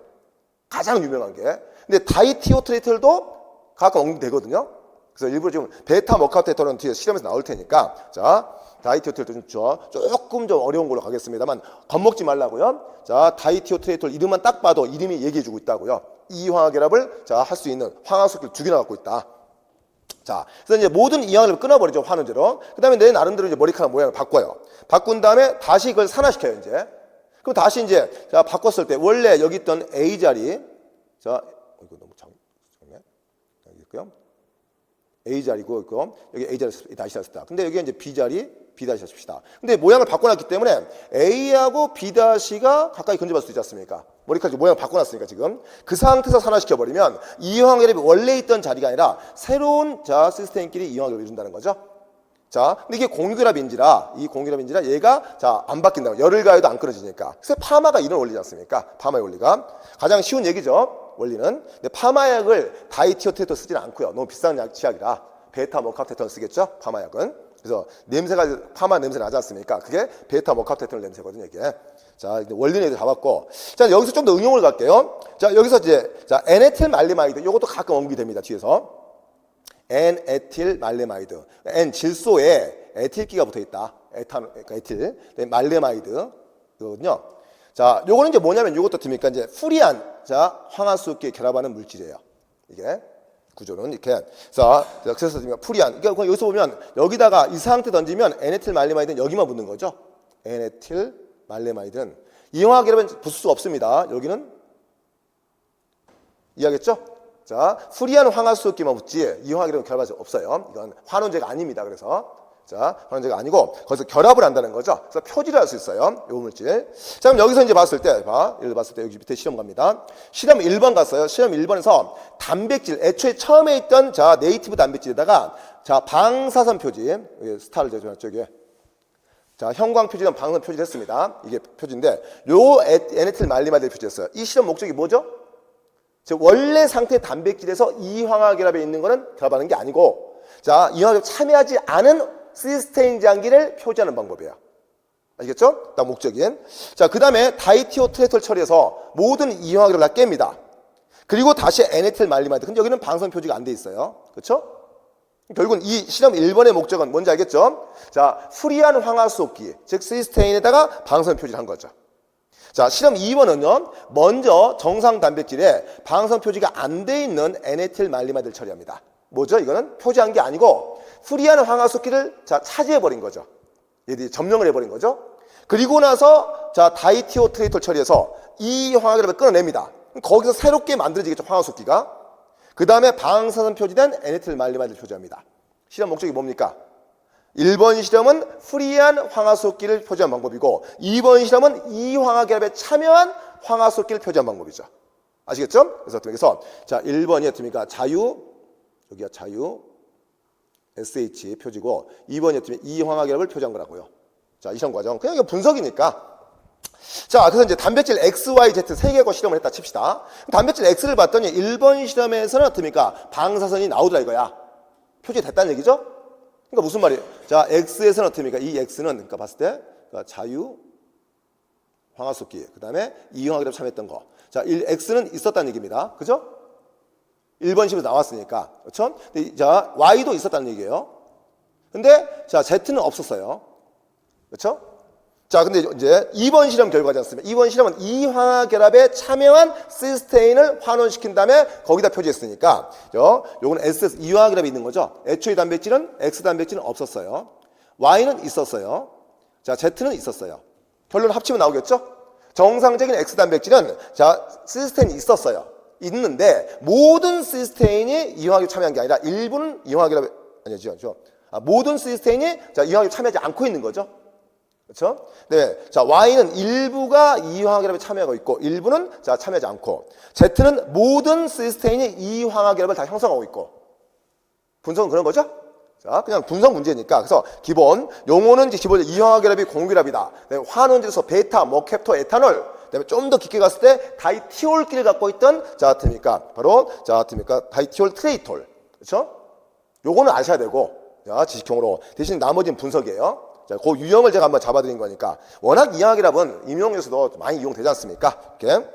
가장 유명한 게. 근데 다이티오트레이톨도 가끔 언급되거든요. 그래서 일부러 지금 베타 머캡토 에탄올은 뒤에 실험에서 나올 테니까. 자, 다이티오트레이톨 조금 좀 어려운 걸로 가겠습니다만 겁먹지 말라고요. 자, 다이티오트레이톨 이름만 딱 봐도 이름이 얘기해주고 있다고요. 이 황화결합을 자, 할 수 있는 황화수소를 두 개나 갖고 있다. 자, 그래서 이제 모든 이항을 끊어버리죠, 환원제로. 그 다음에 내 나름대로 이제 머리카락 모양을 바꿔요. 바꾼 다음에 다시 그걸 산화시켜요, 이제. 그럼 다시 이제, 자, 바꿨을 때, 원래 여기 있던 A 자리, 자, 이거 너무 작네. 여기 있고요. A 자리고, 있고, 여기 A 자리 다시 샀다. 근데 여기 이제 B 자리, B 다시 샀습시다. 근데 모양을 바꿔놨기 때문에 A하고 B 다시가 가까이 근접할 수 있지 않습니까? 머리카락 모양을 바꿔놨으니까 지금. 그 상태에서 산화시켜버리면 이황결합이 원래 있던 자리가 아니라 새로운 자, 시스템끼리 이황결합을 이룬다는 거죠. 자, 근데 이게 공유결합인지라, 이 공유결합인지라 얘가 자, 안 바뀐다고. 열을 가해도 안 끊어지니까. 그래서 파마가 이런 원리지 않습니까? 파마의 원리가. 가장 쉬운 얘기죠. 원리는. 근데 파마약을 다이티오트레이톨 쓰지는 않고요. 너무 비싼 치약이라. 베타 머카테톤 쓰겠죠? 파마약은. 그래서 냄새가 파마 냄새 나지 않습니까? 그게 베타 머카테톤 냄새거든요, 이게. 자, 원리는 잡았고. 자, 여기서 좀 더 응용을 갈게요. 자, 여기서 이제, 자, N에틸 말레마이드. 요것도 가끔 언급이 됩니다, 뒤에서. N에틸 말레마이드. N 질소에 에틸기가 붙어 있다. 에탄, 그러니까 에틸. 말레마이드. 이거거든요. 자, 요거는 이제 뭐냐면 요것도 듭니까? 이제 프리한, 자, 황화수소끼리 결합하는 물질이에요. 이게. 구조는 이렇게. 자, 그래서 프리한. 그러니까 여기서 보면 여기다가 이 상태 던지면 N에틸 말레마이드는 여기만 붙는 거죠. N에틸 말레마이드는 이황화결합은 붙을 수 없습니다. 여기는 이해하겠죠? 자, 프리한 황화수소끼리만 붙지 이황화결합은 결합할 수 없어요. 이건 환원제가 아닙니다. 그래서 자, 환원제가 아니고 거기서 결합을 한다는 거죠. 그래서 표질을 할 수 있어요. 요 물질. 자, 그럼 여기서 이제 봤을 때, 봐. 예를 봤을 때 여기 밑에 실험 갑니다. 실험 1번 갔어요. 실험 1번에서 단백질, 애초에 처음에 있던 자, 네이티브 단백질에다가 자, 방사선 표질, 스타를 저쪽에 자, 형광 표지는 방사선 표지를 했습니다. 이게 표지인데 요 N에틸 말레마이드를 표지했어요. 이 실험 목적이 뭐죠? 즉 원래 상태의 단백질에서 이황화결합에 있는 거는 결합하는 게 아니고 자, 이황화결합 참여하지 않은 시스테인 장기를 표지하는 방법이에요. 아시겠죠? 다음 목적인. 자, 그 다음에 다이티오트레이톨 처리해서 모든 이황화결합을 다 깹니다. 그리고 다시 N에틸 말레마이드. 근데 여기는 방사선 표지가 안 돼 있어요. 그렇죠? 결국은 이 실험 1번의 목적은 뭔지 알겠죠? 자, 프리한 황화수소끼, 즉 시스테인에다가 방사선 표지를 한 거죠. 자, 실험 2번은요, 먼저 정상 단백질에 방사선 표지가 안 돼 있는 N에틸 말레마이드를 처리합니다. 뭐죠? 이거는 표지한 게 아니고 프리한 황화수소끼를 자, 차지해버린 거죠. 얘들이 점령을 해버린 거죠. 그리고 나서 자, 다이티오트레이톨 처리해서 이 황화결합을 끊어냅니다. 거기서 새롭게 만들어지겠죠, 황화수소끼가. 그 다음에 방사선 표지된 N에틸 말레마이드를 표지합니다. 실험 목적이 뭡니까? 1번 실험은 프리한 황화수소끼를 표지한 방법이고 2번 실험은 이 황화결합에 참여한 황화수소끼를 표지한 방법이죠. 아시겠죠? 그래서 자, 1번이 어떻습니까? 자유, 여기가 자유, SH 표지고 2번이 어떻습니까? 이 황화결합을 표지한 거라고요. 자, 이 실험 과정. 그냥 이거 분석이니까. 자, 그래서 이제 단백질 X, Y, Z 세 개고 실험을 했다 칩시다. 단백질 X를 봤더니 1번 실험에서는 어떻습니까? 방사선이 나오더라 이거야. 표지됐다는 얘기죠? 그러니까 무슨 말이에요? 자, X에서는 어떻습니까? 이 X는 그러니까 봤을 때 그러니까 자유, 황화수소끼, 그 다음에 이황화결합 참여했던 거. 자, X는 있었다는 얘기입니다. 그죠? 1번 실험에서 나왔으니까. 그렇죠? 자, Y도 있었다는 얘기예요. 근데 자, Z는 없었어요. 그렇죠? 자, 근데 이제 2번 실험 결과지 않습니까? 2번 실험은 이황화결합에 참여한 시스테인을 환원시킨 다음에 거기다 표지했으니까 요건 SS 이황화결합이 있는 거죠. 애초의 단백질은 X 단백질은 없었어요. Y는 있었어요. 자, Z는 있었어요. 결론 합치면 나오겠죠? 정상적인 X 단백질은 자, 시스테인이 있었어요. 있는데 모든 시스테인이 이황화결합에 참여한 게 아니라 일부는 이황화결합에 아니죠. 모든 시스테인이 자, 이황화결합에 참여하지 않고 있는 거죠. 그렇죠? 네. 자, Y는 일부가 이황화결합에 참여하고 있고 일부는 자, 참여하지 않고 Z는 모든 시스테인이 이황화결합을 다 형성하고 있고 분석은 그런 거죠? 자, 그냥 분석 문제니까. 그래서 기본 용어는 이제 기본 이황화결합이 공유결합이다. 환원제에서 베타, 머캡토, 에탄올. 그다음에 좀 더 깊게 갔을 때 다이티올끼를 갖고 있던 자, 바로 다이티올 트레이톨. 그렇죠? 요거는 아셔야 되고. 자, 지식형으로 대신 나머지는 분석이에요. 자, 그 유형을 제가 한번 잡아드린 거니까. 워낙 이항학이랍은 임용에서도 많이 이용되지 않습니까? 이렇게.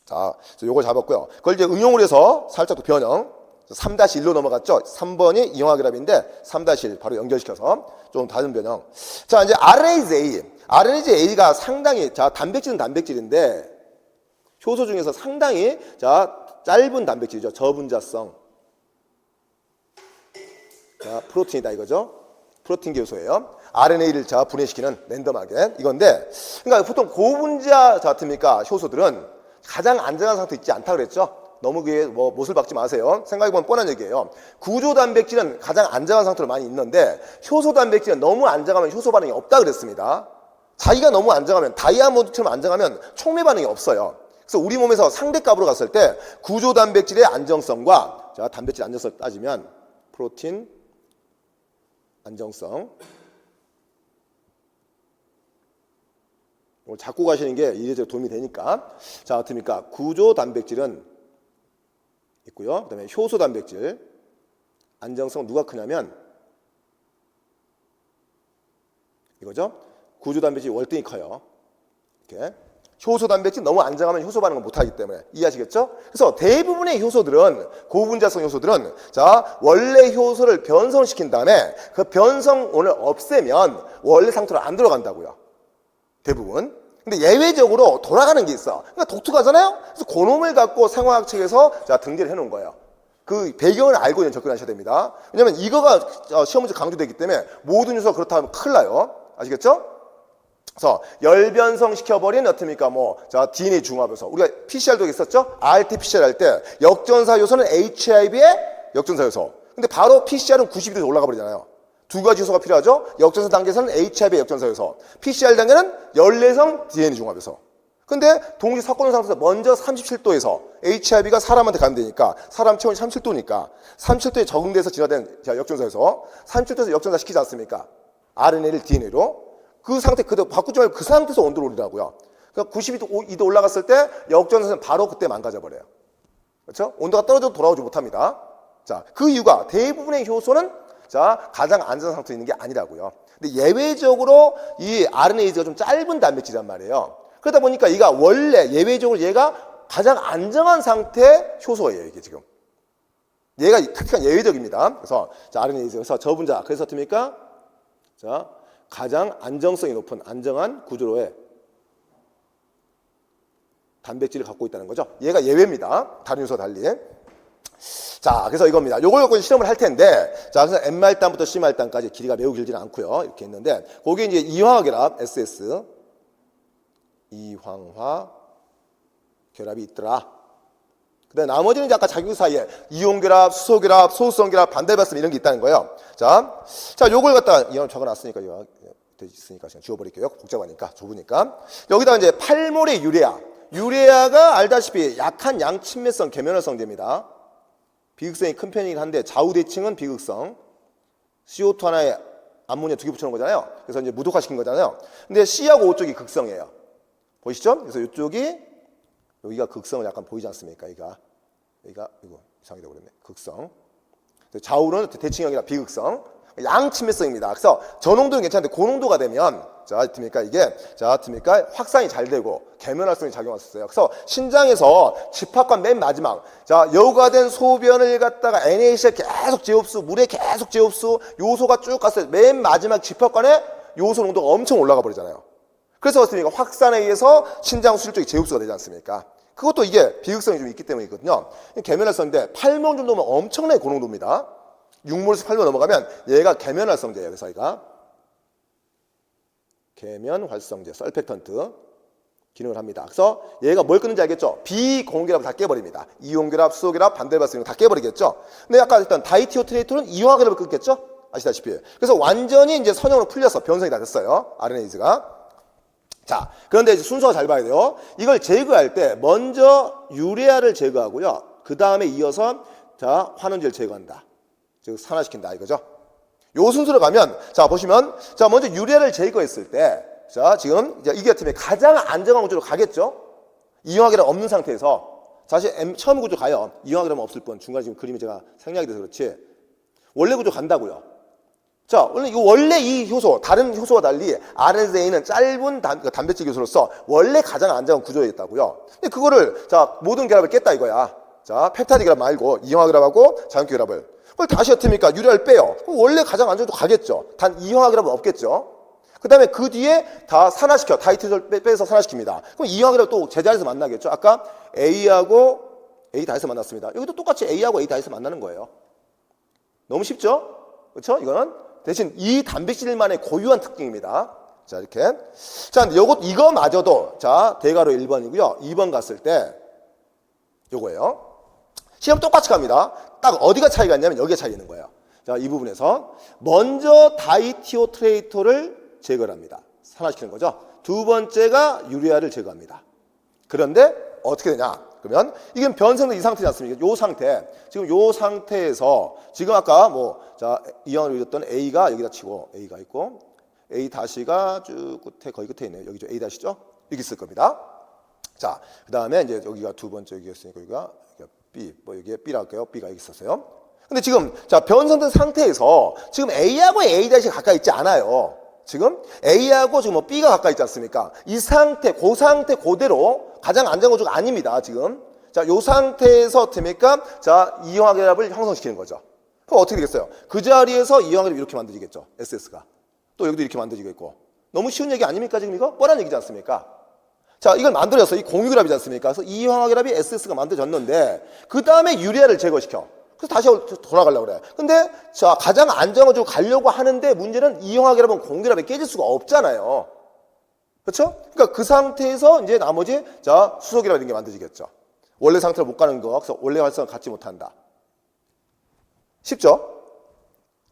자, 요걸 잡았고요. 그걸 이제 응용을 해서 살짝 더 변형. 3-1로 넘어갔죠. 3번이 이항학이랍인데 3-1 바로 연결시켜서 좀 다른 변형. 자, 이제 RNase A. RNase A가 상당히, 자, 단백질은 단백질인데 효소 중에서 상당히, 자, 짧은 단백질이죠. 저분자성. 자, 프로틴이다 이거죠. 프로틴계 요소예요. RNA를 자 분해시키는 랜덤하게 이건데, 그러니까 보통 고분자 같으니까 효소들은 가장 안정한 상태에 있지 않다 그랬죠. 너무 그게 뭐 못을 박지 마세요. 생각해보면 뻔한 얘기예요. 구조 단백질은 가장 안정한 상태로 많이 있는데 효소 단백질은 너무 안정하면 효소 반응이 없다 그랬습니다. 자기가 너무 안정하면, 다이아몬드처럼 안정하면 촉매 반응이 없어요. 그래서 우리 몸에서 상대값으로 갔을 때 구조 단백질의 안정성과, 자, 단백질 안정성을 따지면 프로틴 안정성, 이걸 잡고 가시는 게 이래저래 도움이 되니까. 자, 어떻습니까? 구조 단백질은 있고요. 그 다음에 효소 단백질 안정성 누가 크냐면 이거죠. 구조 단백질 월등히 커요. 이렇게. 효소 단백질 너무 안정하면 효소 반응을 못하기 때문에. 이해하시겠죠? 그래서 대부분의 효소들은, 고분자성 효소들은, 자, 원래 효소를 변성시킨 다음에 그 변성원을 없애면 원래 상태로 안 들어간다고요. 대부분. 근데 예외적으로 돌아가는 게 있어. 그러니까 독특하잖아요? 그래서 그놈을 갖고 생화학책에서, 자, 등재를 해놓은 거예요. 그 배경을 알고 접근하셔야 됩니다. 왜냐면 이거가 시험 문제 강조되기 때문에 모든 요소가 그렇다 하면 큰일 나요. 아시겠죠? 그래서 열변성 시켜버린 어떻습니까? 뭐, 자, DNA 중합에서 우리가 PCR도 있었죠? RT-PCR 할 때 역전사 요소는 HIV의 역전사 요소. 근데 바로 PCR은 90도에서 올라가 버리잖아요. 두 가지 요소가 필요하죠? 역전사 단계에서는 HIV의 역전사 요소, PCR 단계는 열내성 DNA 중합에서. 근데 동시 섞어놓은 상태에서 먼저 37도에서 HIV가 사람한테 감되니까 사람 체온이 37도니까 37도에 적응돼서 진화된, 자, 역전사 요소, 37도에서 역전사 시키지 않습니까? RNA를 DNA로. 그 상태 그대로 바꾸지 말고 그 상태에서 온도를 올리라고요. 그러니까 92도 올라갔을 때 역전사는 바로 그때 망가져 버려요. 그렇죠? 온도가 떨어져도 돌아오지 못합니다. 자, 그 이유가 대부분의 효소는, 자, 가장 안전한 상태에 있는 게 아니라고요. 근데 예외적으로 이 RNA가 좀 짧은 단백질이란 말이에요. 그러다 보니까 얘가 원래 예외적으로 얘가 가장 안정한 상태 효소예요. 이게 지금. 얘가 특히나 예외적입니다. 그래서 자, RNA에서 저분자. 그래서 어떻습니까? 자, 가장 안정성이 높은 안정한 구조로의 단백질을 갖고 있다는 거죠. 얘가 예외입니다. 다른 요소와 달리. 자, 그래서 이겁니다. 요걸 갖고 실험을 할 텐데, 자, 그래서 M말단부터 C말단까지 길이가 매우 길지는 않고요. 이렇게 있는데, 거기에 이제 이황화결합, SS, 이황화 결합이 있더라. 그 다음에 나머지는 이제 아까 자기 사이에 이온결합, 수소결합, 소수성결합, 반대발성 이런 게 있다는 거예요. 자, 요걸 갖다가 이왕 적어놨으니까, 이거 있으니까 그냥 지워버릴게요. 복잡하니까, 좁으니까. 여기다 이제 8몰의 유레아. 유레아가 알다시피 약한 양친매성 계면활성제입니다. 비극성이 큰 편이긴 한데 좌우대칭은 비극성. CO2 하나에 암모니아 2개 붙여놓은 거잖아요. 그래서 이제 무독화시킨 거잖아요. 근데 C하고 O 쪽이 극성이에요. 보이시죠? 그래서 이쪽이, 여기가 극성을 약간 보이지 않습니까? 여기가 이거 이상하게 되어버렸네. 극성. 좌우는 대칭형이라 비극성. 양친매성입니다. 그래서 저농도는 괜찮은데 고농도가 되면, 자, 듭니까? 이게, 자, 듭니까? 확산이 잘 되고 계면활성이 작용했었어요. 그래서 신장에서 집합관 맨 마지막, 자, 여과된 소변을 갖다가 NaCl 계속 재흡수, 물에 계속 재흡수, 요소가 쭉 갔어요. 맨 마지막 집합관에 요소 농도가 엄청 올라가 버리잖아요. 그래서 어떻습니까? 확산에 의해서 신장 수질 쪽이 재흡수가 되지 않습니까? 그것도 이게 비극성이 좀 있기 때문이거든요. 계면활성인데 8몰 정도면 엄청나게 고농도입니다. 6몰에서 8몰 넘어가면 얘가 계면활성제예요. 그래서 계면활성제, 설펙턴트 기능을 합니다. 그래서 얘가 뭘 끊는지 알겠죠? 비공결합을 다 깨버립니다. 이온결합, 수소결합, 반대발성 이런 거 다 깨버리겠죠? 근데 아까 일단 다이티오트레이토는 이온화결합을 끊겠죠? 아시다시피. 그래서 완전히 이제 선형으로 풀려서 변성이 다 됐어요. RNA가. 자, 그런데 이제 순서가 잘 봐야 돼요. 이걸 제거할 때 먼저 유레아를 제거하고요. 그 다음에 이어서, 자, 환원제를 제거한다. 즉 산화시킨다 이거죠. 요 순서로 가면, 자, 보시면, 자, 먼저 유레아를 제거했을 때, 자, 지금 이게 같으면 가장 안정한 구조로 가겠죠. 이용화결합 없는 상태에서 사실 처음 구조 가요. 이용화결합 없을 뿐. 중간에 지금 그림이 제가 생략이 돼서 그렇지 원래 구조 간다고요. 자, 원래 이 효소, 다른 효소와 달리 RNA는 짧은 단백질 효소로서 원래 가장 안정한 구조에 있다고요. 근데 그거를, 자, 모든 결합을 깼다 이거야. 자, 펩타이드 결합 말고 이형화 결합하고 자연계 결합을. 그걸 다시 어떻게 합니까? 유래를 빼요. 그럼 원래 가장 안정도 가겠죠. 단 이형화 결합은 없겠죠. 그 다음에 그 뒤에 다 산화시켜. 다이트를 빼서 산화시킵니다. 그럼 이형화 결합 또 제자리에서 만나겠죠. 아까 A하고 A 다이에서 만났습니다. 여기도 똑같이 A하고 A 다이에서 만나는 거예요. 너무 쉽죠? 그렇죠? 이거는 대신 이 단백질만의 고유한 특징입니다. 자, 이렇게. 자, 근데 이거마저도, 자, 대괄호 1번이고요. 2번 갔을 때, 요거예요. 시험 똑같이 갑니다. 딱 어디가 차이가 있냐면 여기에 차이가 있는 거예요. 자, 이 부분에서. 먼저 다이티오트레이토를 제거합니다. 산화시키는 거죠. 두 번째가 유리아를 제거합니다. 그런데 어떻게 되냐? 그러면 이게 변성된 이 상태지 않습니까? 요 상태. 지금 요 상태에서 지금 아까 자, 이형을 이뤘던 A가 여기다 치고 A가 있고 A 다시가 쭉 끝에 거의 끝에 있네요. 여기죠. A 다시죠? 여기 있을 겁니다. 자, 그다음에 이제 여기가 두 번째 여기였으니까 여기가 B, 여기에 B라 할게요. B가 여기 있었어요. 근데 지금 자, 변성된 상태에서 지금 A하고 A 다시가 가까이 있지 않아요. 지금 A하고 지금 B가 가까이 있지 않습니까? 이 상태, 그 상태 그대로 가장 안정한 구조가 아닙니다, 지금. 자, 요 상태에서 됩니까? 자, 이형화 결합을 형성시키는 거죠. 그럼 어떻게 되겠어요? 그 자리에서 이형화 결합이 이렇게 만들어지겠죠, SS가. 또 여기도 이렇게 만들어지겠고. 너무 쉬운 얘기 아닙니까, 지금 이거? 뻔한 얘기지 않습니까? 자, 이걸 만들어졌어. 이 공유결합이지 않습니까? 그래서 이형화 결합이 SS가 만들어졌는데, 그 다음에 유리아를 제거시켜. 그래서 다시 돌아가려고 그래. 근데, 자, 가장 안정을 주고 가려고 하는데, 문제는 이형화 결합은 공유결합에 깨질 수가 없잖아요. 그렇죠? 그러니까 그 상태에서 이제 나머지, 자, 수소결합 이런 게 만들어지겠죠. 원래 상태로 못 가는 거, 그래서 원래 활성을 갖지 못한다. 쉽죠?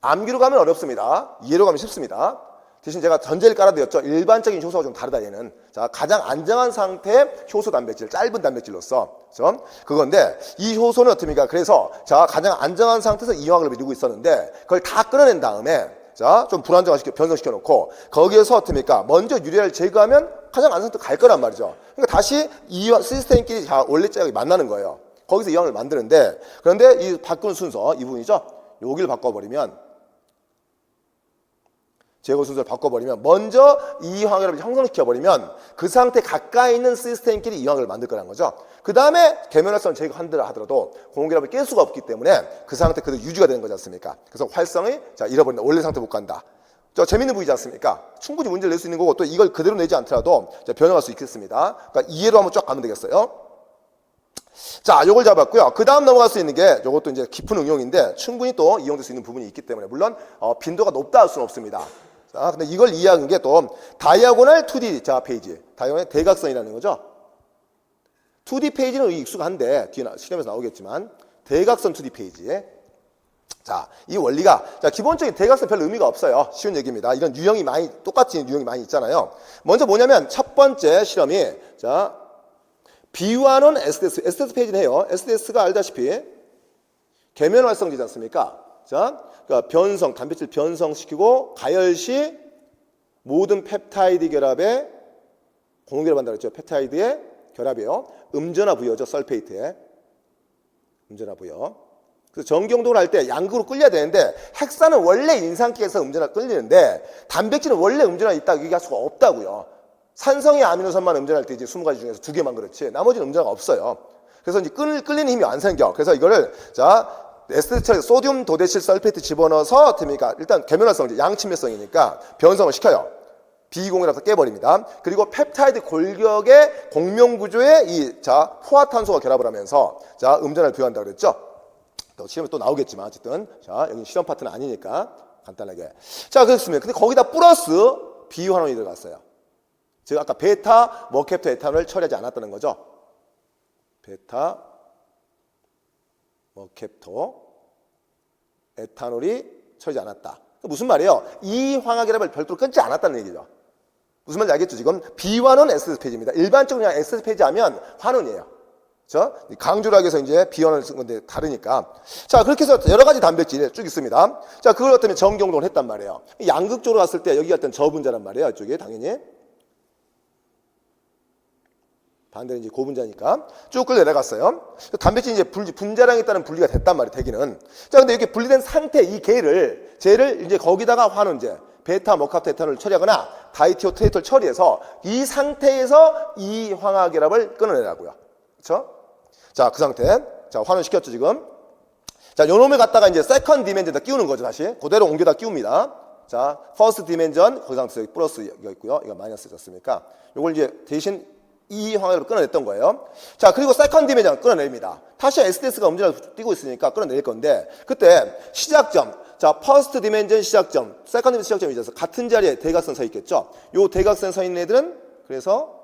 암기로 가면 어렵습니다. 이해로 가면 쉽습니다. 대신 제가 전제를 깔아드렸죠. 일반적인 효소가 좀 다르다, 얘는. 자, 가장 안정한 상태의 효소 단백질, 짧은 단백질로서. 그렇죠? 그건데, 이 효소는 어떻습니까? 그래서, 자, 가장 안정한 상태에서 이형화를 이루고 있었는데, 그걸 다 끌어낸 다음에, 자, 좀 불안정화시켜, 변성시켜 놓고, 거기에서 어떻습니까? 먼저 유리아를 제거하면 가장 안정한 상태로 갈 거란 말이죠. 그러니까 다시 시스템끼리 자, 원래 짝이 만나는 거예요. 거기서 이형을 만드는데, 그런데 이 바꾸는 순서, 이 부분이죠? 여기를 바꿔버리면, 제거 순서를 바꿔버리면 먼저 이형화결합을 형성시켜버리면 그 상태 가까이 있는 시스템끼리 이형화결합을 만들 거라는 거죠. 그 다음에 계면활성을 제거한다 하더라도 공결합을 깰 수가 없기 때문에 그 상태 그대로 유지가 되는 거지 않습니까? 그래서 활성이 자 잃어버린다. 원래 상태 못 간다. 저 재밌는 부위지 않습니까? 충분히 문제를 낼 수 있는 거고 또 이걸 그대로 내지 않더라도 변형할 수 있겠습니다. 그러니까 이해로 한번 쫙 가면 되겠어요. 자, 요걸 잡았고요. 그 다음 넘어갈 수 있는 게 요것도 이제 깊은 응용인데 충분히 또 이용될 수 있는 부분이 있기 때문에 물론 빈도가 높다 할 수는 없습니다. 자, 근데 이걸 이해하는 게 또 다이아고널 2D 자 페이지, 다이아고널 대각선이라는 거죠. 2D 페이지는 익숙한데 뒤에 실험에서 나오겠지만 대각선 2D 페이지에 자, 이 원리가 자 기본적인 대각선 별 의미가 없어요. 쉬운 얘기입니다. 이런 유형이 많이 똑같이 유형이 많이 있잖아요. 먼저 뭐냐면 첫 번째 실험이 자 비유하는 SDS 페이지는 해요. SDS가 알다시피 계면 활성제지 않습니까? 자, 그러니까 변성, 단백질 변성시키고 가열시 모든 펩타이드 결합에 공유결합한다고 했죠. 펩타이드의 결합이에요. 음전화 부여죠. 설페이트에. 음전화 부여. 그래서 전경도를 할 때 양극으로 끌려야 되는데 핵산은 원래 인산기에서 음전화 끌리는데 단백질은 원래 음전화 있다고 얘기할 수가 없다고요. 산성의 아미노산만 음전할 때 이제 20가지 중에서 2개만 그렇지 나머지는 음전화가 없어요. 그래서 이제 끌리는 힘이 안 생겨. 그래서 이거를 자 에스테처 소듐 도데실 설페이트 집어넣어서 됩니까? 일단 계면활성 양침매성이니까 변성을 시켜요. 비공유라서 깨버립니다. 그리고 펩타이드 골격의 공명구조에 이 자 포화탄소가 결합을 하면서 자 음전을 부여한다고 그랬죠. 또 시험에 또 나오겠지만 어쨌든 자 여기 실험 파트는 아니니까 간단하게 자 그렇습니다. 근데 거기다 플러스 비유환원이 들어갔어요. 즉 아까 베타 머캡토 에탄올 처리하지 않았다는 거죠. 베타 머캡토 에탄올이 처리하지 않았다. 무슨 말이에요? 이 황화결합을 별도로 끊지 않았다는 얘기죠. 무슨 말인지 알겠죠? 지금 비환원 SS 페이지입니다. 일반적으로 그냥 SS 페이지 하면 환원이에요. 그렇죠? 강조락에서 이제 비환원을 쓴 건데 다르니까. 자, 그렇게 해서 여러 가지 단백질이 쭉 있습니다. 자, 그걸 어떻게 정경동을 했단 말이에요. 양극적으로 갔을 때 여기가 어떤 저분자란 말이에요. 이쪽에 당연히. 반대는 이제 고분자니까 쭉 끌려 내려갔어요. 단백질이 이제 분자량에 따른 분리가 됐단 말이에요, 대기는. 자, 근데 이렇게 분리된 상태 이 쟤를 이제 거기다가 환원제, 베타 모카테탄을 처리하거나 다이티오트레이트를 처리해서 이 상태에서 이 황화결합을 끊어내라고요. 그렇죠? 자, 그 상태. 자, 환원시켰죠, 지금. 자, 요놈을 갖다가 이제 세컨드 디멘전에다 끼우는 거죠, 다시. 그대로 옮겨다 끼웁니다. 자, 퍼스트 디멘전, 거기서 여기 플러스 이거 있고요. 이거 마이너스였습니까? 요걸 이제 대신 이 황화결합을 끊어냈던 거예요. 자, 그리고 세컨드 디멘전 끊어냅니다. 다시 SDS가 문제가 띄고 있으니까 끊어낼 건데, 그때 시작점, 자, 퍼스트 디멘전 시작점, 세컨드 디멘전 시작점이 있어서 같은 자리에 대각선 서 있겠죠. 요 대각선 서 있는 애들은 그래서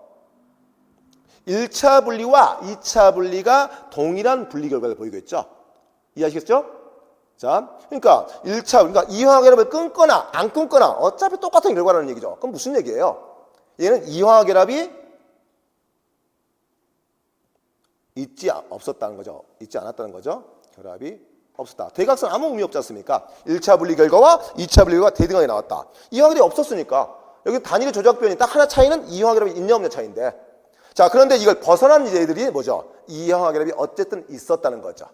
1차 분리와 2차 분리가 동일한 분리 결과를 보이고 있죠. 이해하시겠죠? 자, 그러니까 1차, 그러니까 이화결합을 끊거나 안 끊거나 어차피 똑같은 결과라는 얘기죠. 그럼 무슨 얘기예요? 얘는 이화결합이 있지 없었다는 거죠. 있지 않았다는 거죠. 결합이 없었다. 대각선 아무 의미 없지 않습니까? 1차 분리 결과와 2차 분리 결과가 대등하게 나왔다. 이화결합이 없었으니까 여기 단일의 조작변이 딱 하나 차이는 이화결합이 있냐 없냐 차이인데, 자, 그런데 이걸 벗어난 애들이 뭐죠? 이화결합이 어쨌든 있었다는 거죠.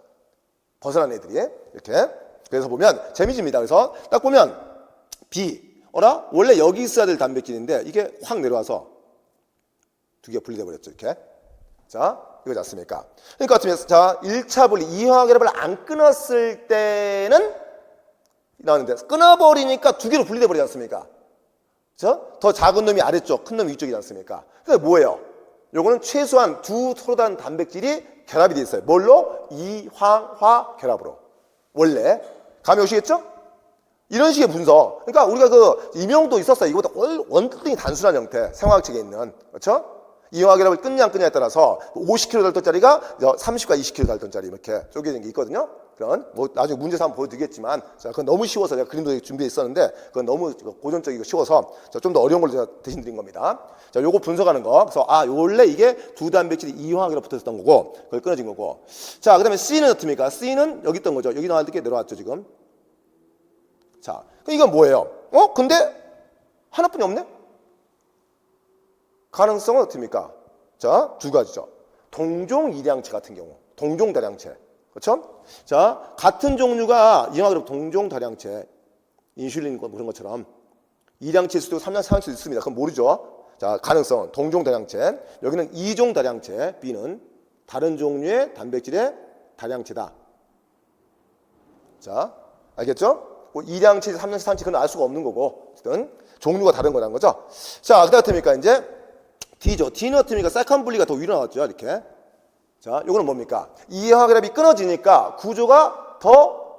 벗어난 애들이 이렇게. 그래서 보면 재미집니다. 그래서 딱 보면 B, 어라? 원래 여기 있어야 될 단백질인데 이게 확 내려와서 두 개가 분리돼 버렸죠. 이렇게. 자, 이거지 않습니까? 그러니까 어쩌면 자, 1차 분리 이화결합을 안 끊었을 때는 나오는데 끊어버리니까 두 개로 분리돼 버리지 않습니까? 그렇죠? 더 작은 놈이 아래쪽, 큰 놈이 위쪽이지 않습니까? 그게 뭐예요? 요거는 최소한 두 서로 다른 단백질이 결합이 돼 있어요. 뭘로? 이황화 결합으로. 원래 감이 오시겠죠? 이런 식의 분석. 그러니까 우리가 그 임용도 있었어요. 이거보다 원격적인 단순한 형태, 생화학책에 있는. 그렇죠? 이황화 결합을 끊냐 안 끊냐에 따라서 50kg 달ton짜리가 30과 20kg 달ton짜리 이렇게 쪼개진 게 있거든요. 그런 뭐 나중에 문제서 한번 보여드리겠지만, 자, 그건 너무 쉬워서 제가 그림도 준비해 있었는데 그건 너무 고전적이고 쉬워서 좀 더 어려운 걸 제가 대신 드린 겁니다. 자, 요거 분석하는 거. 그래서 원래 이게 두 단백질이 이화학으로 붙어 있었던 거고 그걸 끊어진 거고. 자, 그다음에 C는 어떻습니까? C는 여기 있던 거죠. 여기 나왔을 때 내려왔죠, 지금. 자, 이건 뭐예요? 근데 하나뿐이 없네? 가능성은 어떻습니까? 자, 두 가지죠. 동종 이량체 같은 경우, 동종 다량체. 그렇죠? 자, 같은 종류가 이화결합 동종 다량체, 인슐린 그런 것처럼 2량체일 수도 있고 3량체일 수도 있습니다. 그건 모르죠. 자, 가능성은 동종 다량체. 여기는 2종 다량체, B는 다른 종류의 단백질의 다량체다. 자, 알겠죠? 2량체, 3량체, 3량체 그건 알 수가 없는 거고, 어쨌든 종류가 다른 거라는 거죠. 자, 그다음 어떻습니까? 이제 D죠. D는 어떻습니까? 세컨 분리가 더 위로 나왔죠, 이렇게. 자, 요거는 뭡니까? 이화결합이 끊어지니까 구조가 더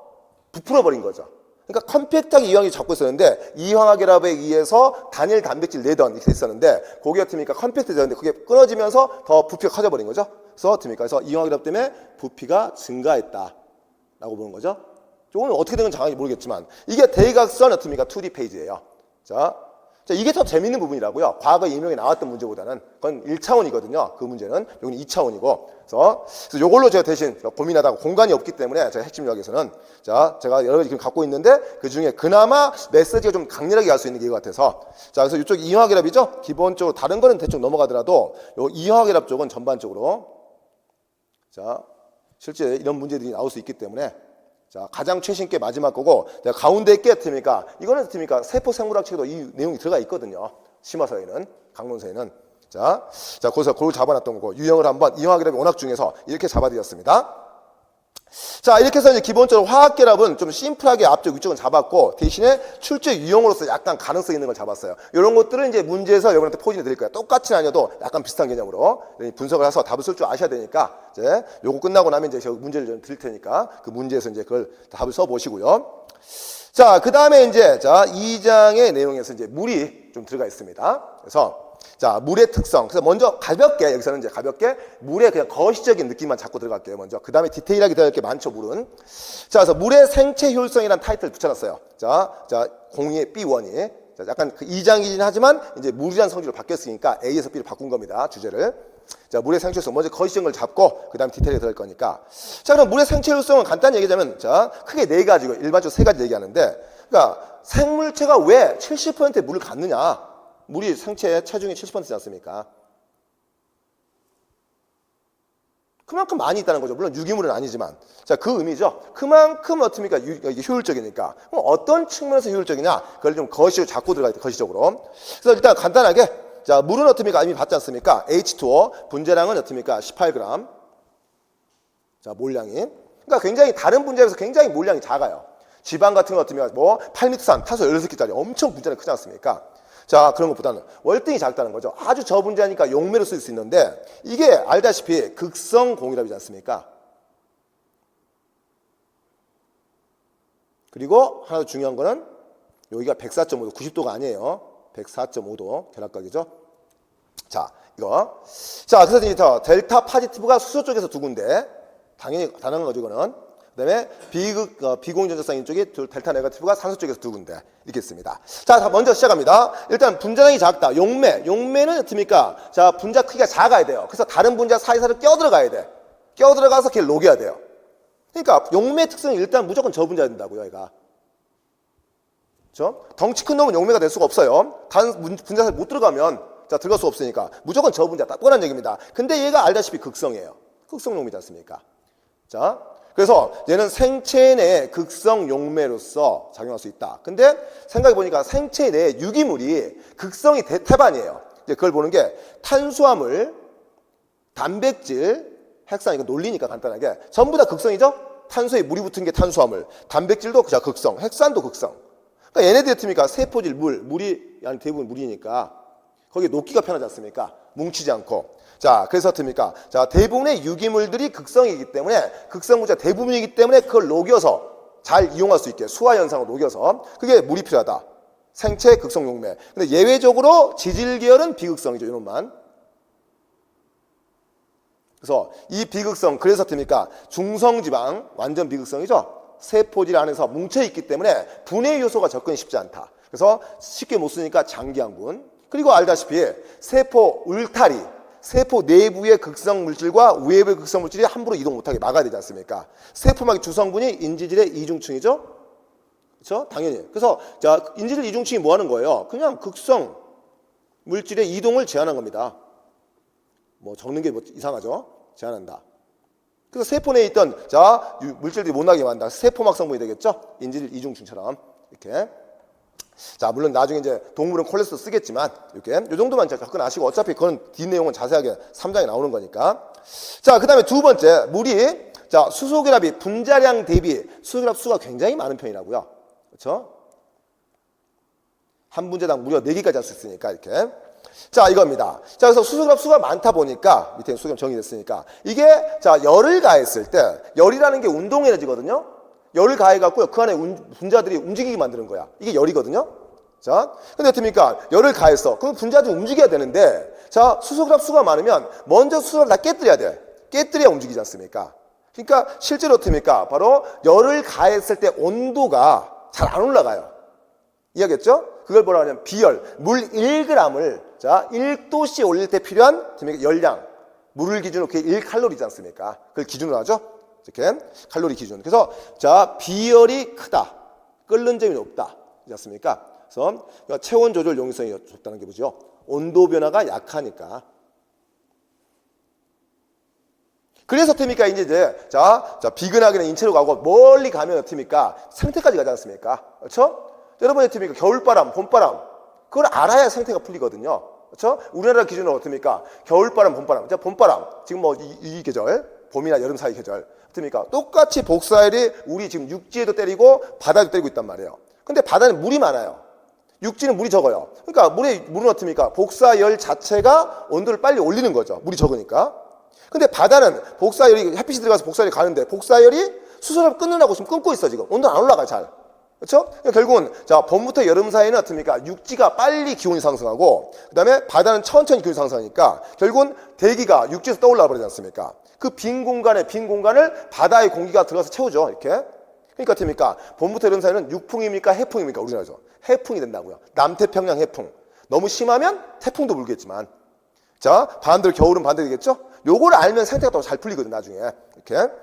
부풀어 버린 거죠. 그러니까 컴팩트하게 이화결합이 잡고 있었는데 이화결합에 의해서 단일 단백질 내던 이렇게 있었는데 그게 어떻습니까? 컴팩트되었는데 그게 끊어지면서 더 부피가 커져 버린 거죠. 그래서 어떻습니까? 그래서 이화결합 때문에 부피가 증가했다라고 보는 거죠. 조금 어떻게 된 건 정확히 모르겠지만 이게 대각선 어떻습니까? 2D 페이지예요. 자, 이게 더 재밌는 부분이라고요. 과거 임용에 나왔던 문제보다는 그건 1차원이거든요. 그 문제는 여기는 2차원이고. 그래서 요걸로 제가 대신 고민하다가 공간이 없기 때문에 제가 핵심 요약에서는 자, 제가 여러 가지 지금 갖고 있는데 그 중에 그나마 메시지가 좀 강렬하게 갈 수 있는 게 이거 같아서 자, 그래서 이쪽 이화결합이죠. 기본적으로 다른 거는 대충 넘어가더라도 요 이화결합 쪽은 전반적으로 자, 실제 이런 문제들이 나올 수 있기 때문에 자, 가장 최신 게 마지막 거고, 내가 가운데 게 어떻습니까? 이거는 어떻습니까? 세포 생물학 책에도 이 내용이 들어가 있거든요. 심화서에는, 강론서에는. 자, 거기서 그걸 잡아놨던 거고, 유형을 한번 이화결합이 워낙 중에서 이렇게 잡아드렸습니다. 자, 이렇게 해서 이제 기본적으로 화학결합은 좀 심플하게 앞쪽 위쪽은 잡았고, 대신에 출제 유형으로서 약간 가능성 있는 걸 잡았어요. 이런 것들을 이제 문제에서 여러분한테 포진해 드릴 거예요. 똑같이는 아니어도 약간 비슷한 개념으로 분석을 해서 답을 쓸 줄 아셔야 되니까, 이제 요거 끝나고 나면 이제 제가 문제를 좀 드릴 테니까, 그 문제에서 이제 그걸 답을 써 보시고요. 자, 그 다음에 이제, 자, 2장의 내용에서 이제 물이 좀 들어가 있습니다. 그래서, 자, 물의 특성. 그래서 먼저 가볍게, 여기서는 이제 가볍게 물의 그냥 거시적인 느낌만 잡고 들어갈게요, 먼저. 그 다음에 디테일하게 들어갈 게 많죠, 물은. 자, 그래서 물의 생체 효율성이라는 타이틀을 붙여놨어요. 자, 공의 B1이. 자, 약간 그 2장이긴 하지만 이제 물이라는 성질로 바뀌었으니까 A에서 B를 바꾼 겁니다, 주제를. 자, 물의 생체 효율성. 먼저 거시적인 걸 잡고, 그 다음에 디테일에 들어갈 거니까. 자, 그럼 물의 생체 효율성은 간단히 얘기하자면, 자, 크게 4가지고, 일반적으로 3가지 얘기하는데, 그러니까 생물체가 왜 70%의 물을 갖느냐? 물이 생체의 체중의 70%지 않습니까? 그만큼 많이 있다는 거죠. 물론 유기물은 아니지만. 자, 그 의미죠. 그만큼 어떻습니까? 이게 효율적이니까. 그럼 어떤 측면에서 효율적이냐? 그걸 좀 거시로 잡고 들어가야 돼, 거시적으로. 그래서 일단 간단하게, 자, 물은 어떻습니까? 이미 봤지 않습니까? H2O, 분자량은 어떻습니까? 18g. 자, 몰량이. 그러니까 굉장히 다른 분자에 비해서 굉장히 몰량이 작아요. 지방 같은 거 어떻습니까? 뭐, 8리터산, 탄소 16개짜리 엄청 분자는 크지 않습니까? 자, 그런 것보다는 월등히 작다는 거죠. 아주 저분자니까 용매로 쓸 수 있는데 이게 알다시피 극성 공유랍이지 않습니까? 그리고 하나 더 중요한 거는 여기가 104.5도, 90도가 아니에요. 104.5도 결합각이죠. 자, 이거. 자, 그래서 이제 델타 파지티브가 수소 쪽에서 두 군데. 당연히 단한 거죠, 이거는. 그다음에 비공전자쌍인 쪽이 델타 네거티브가 산소 쪽에서 두 군데 이렇게 있습니다. 자, 먼저 시작합니다. 일단 분자량이 작다. 용매는 어떻습니까? 자, 분자 크기가 작아야 돼요. 그래서 다른 분자 사이사이로 껴들어가야 돼. 껴들어가서 걔를 녹여야 돼요. 그러니까 용매 특성이 일단 무조건 저분자야 된다고요, 얘가. 그렇죠? 덩치 큰 놈은 용매가 될 수가 없어요. 다른 분자 사이 못 들어가면 자, 들어갈 수 없으니까 무조건 저분자 딱 뻔한 얘기입니다. 근데 얘가 알다시피 극성이에요. 극성용이지 않습니까? 자, 그래서 얘는 생체 내 극성 용매로서 작용할 수 있다. 근데 생각해보니까 생체 내 유기물이 극성이 태반이에요. 이제 그걸 보는 게 탄수화물, 단백질, 핵산, 이거 논리니까 간단하게 전부 다 극성이죠? 탄소에 물이 붙은 게 탄수화물, 단백질도 극성, 핵산도 극성. 그러니까 얘네들이 어떻습니까? 세포질 물이 대부분 물이니까 거기에 녹기가 편하지 않습니까? 뭉치지 않고. 자, 그래서 어떻습니까? 자, 대부분의 유기물들이 극성이기 때문에 극성 분자 대부분이기 때문에 그걸 녹여서 잘 이용할 수 있게 수화 현상으로 녹여서 그게 물이 필요하다. 생체 극성 용매. 근데 예외적으로 지질 계열은 비극성이죠, 이놈만. 그래서 이 비극성, 그래서 어떻습니까? 중성지방 완전 비극성이죠. 세포질 안에서 뭉쳐 있기 때문에 분해 요소가 접근이 쉽지 않다. 그래서 쉽게 못 쓰니까 장기항군. 그리고 알다시피 세포 울타리, 세포 내부의 극성 물질과 외부의 극성 물질이 함부로 이동 못하게 막아야 되지 않습니까? 세포막의 주성분이 인지질의 이중층이죠? 그렇죠? 당연히. 그래서 자, 인지질 이중층이 뭐 하는 거예요? 그냥 극성 물질의 이동을 제한한 겁니다. 뭐 적는 게 뭐 이상하죠? 제한한다. 그래서 세포 내에 있던 자, 물질들이 못 나게 만든다. 세포막 성분이 되겠죠? 인지질 이중층처럼 이렇게. 자, 물론 나중에 이제 동물은 콜레스테롤 쓰겠지만 이렇게 요 정도만 접근하시고 어차피 그건 뒷내용은 자세하게 3장에 나오는 거니까. 자, 그다음에 두 번째 물이 자, 수소결합이 분자량 대비 수소결합 수가 굉장히 많은 편이라고요. 그렇죠? 한 분자당 무려 4개까지 할 수 있으니까 이렇게. 자, 이겁니다. 자, 그래서 수소결합 수가 많다 보니까 밑에 수소결합 정의됐으니까 이게 자, 열을 가했을 때 열이라는 게 운동 에너지거든요. 열을 가해갖고요. 그 안에 분자들이 움직이게 만드는 거야. 이게 열이거든요. 자, 근데 어떻습니까? 열을 가했어. 그럼 분자들이 움직여야 되는데, 자, 수소결합 수가 많으면 먼저 수소를 다 깨뜨려야 돼. 깨뜨려야 움직이지 않습니까? 그러니까 실제로 어떻습니까? 바로 열을 가했을 때 온도가 잘 안 올라가요. 이해하겠죠? 그걸 뭐라 하냐면 비열, 물 1g을 자, 1도씨 올릴 때 필요한 열량, 물을 기준으로 그게 1칼로리지 않습니까? 그걸 기준으로 하죠? 이렇게 칼로리 기준. 그래서 자, 비열이 크다, 끓는 점이 높다, 그렇지 않습니까? 그래서 체온 조절 용이성이 좋다는 게 뭐죠? 온도 변화가 약하니까. 그래서 어떻습니까? 이제 자, 비근하게는 인체로 가고 멀리 가면 어떻습니까? 생태까지 가지 않습니까? 그렇죠? 여러분이 어떻습니까? 겨울바람, 봄바람, 그걸 알아야 생태가 풀리거든요. 그렇죠? 우리나라 기준으로 어떻습니까? 겨울바람, 봄바람. 자, 봄바람, 지금 뭐 이 계절, 봄이나 여름 사이 계절. 어떻습니까? 똑같이 복사열이 우리 지금 육지에도 때리고 바다에도 때리고 있단 말이에요. 근데 바다는 물이 많아요. 육지는 물이 적어요. 그러니까 물은 어떻습니까? 복사열 자체가 온도를 빨리 올리는 거죠. 물이 적으니까. 근데 바다는 복사열이 햇빛이 들어가서 복사열이 가는데 복사열이 수소를 끊으라고 지금 끊고 있어. 지금 온도는 안 올라가요. 잘. 그렇죠? 그러니까 결국은 자, 봄부터 여름 사이에는 어떻습니까? 육지가 빨리 기온이 상승하고 그다음에 바다는 천천히 기온이 상승하니까 결국은 대기가 육지에서 떠올라 버리지 않습니까? 그 빈 공간을 바다의 공기가 들어가서 채우죠. 이렇게. 그러니까 어떻습니까? 봄부터 여름 사이에는 육풍입니까? 해풍입니까? 우리나라죠. 해풍이 된다고요. 남태평양 해풍. 너무 심하면 태풍도 불겠지만. 자, 반대로 겨울은 반대되겠죠? 요걸 알면 생태가 더 잘 풀리거든, 나중에. 이렇게.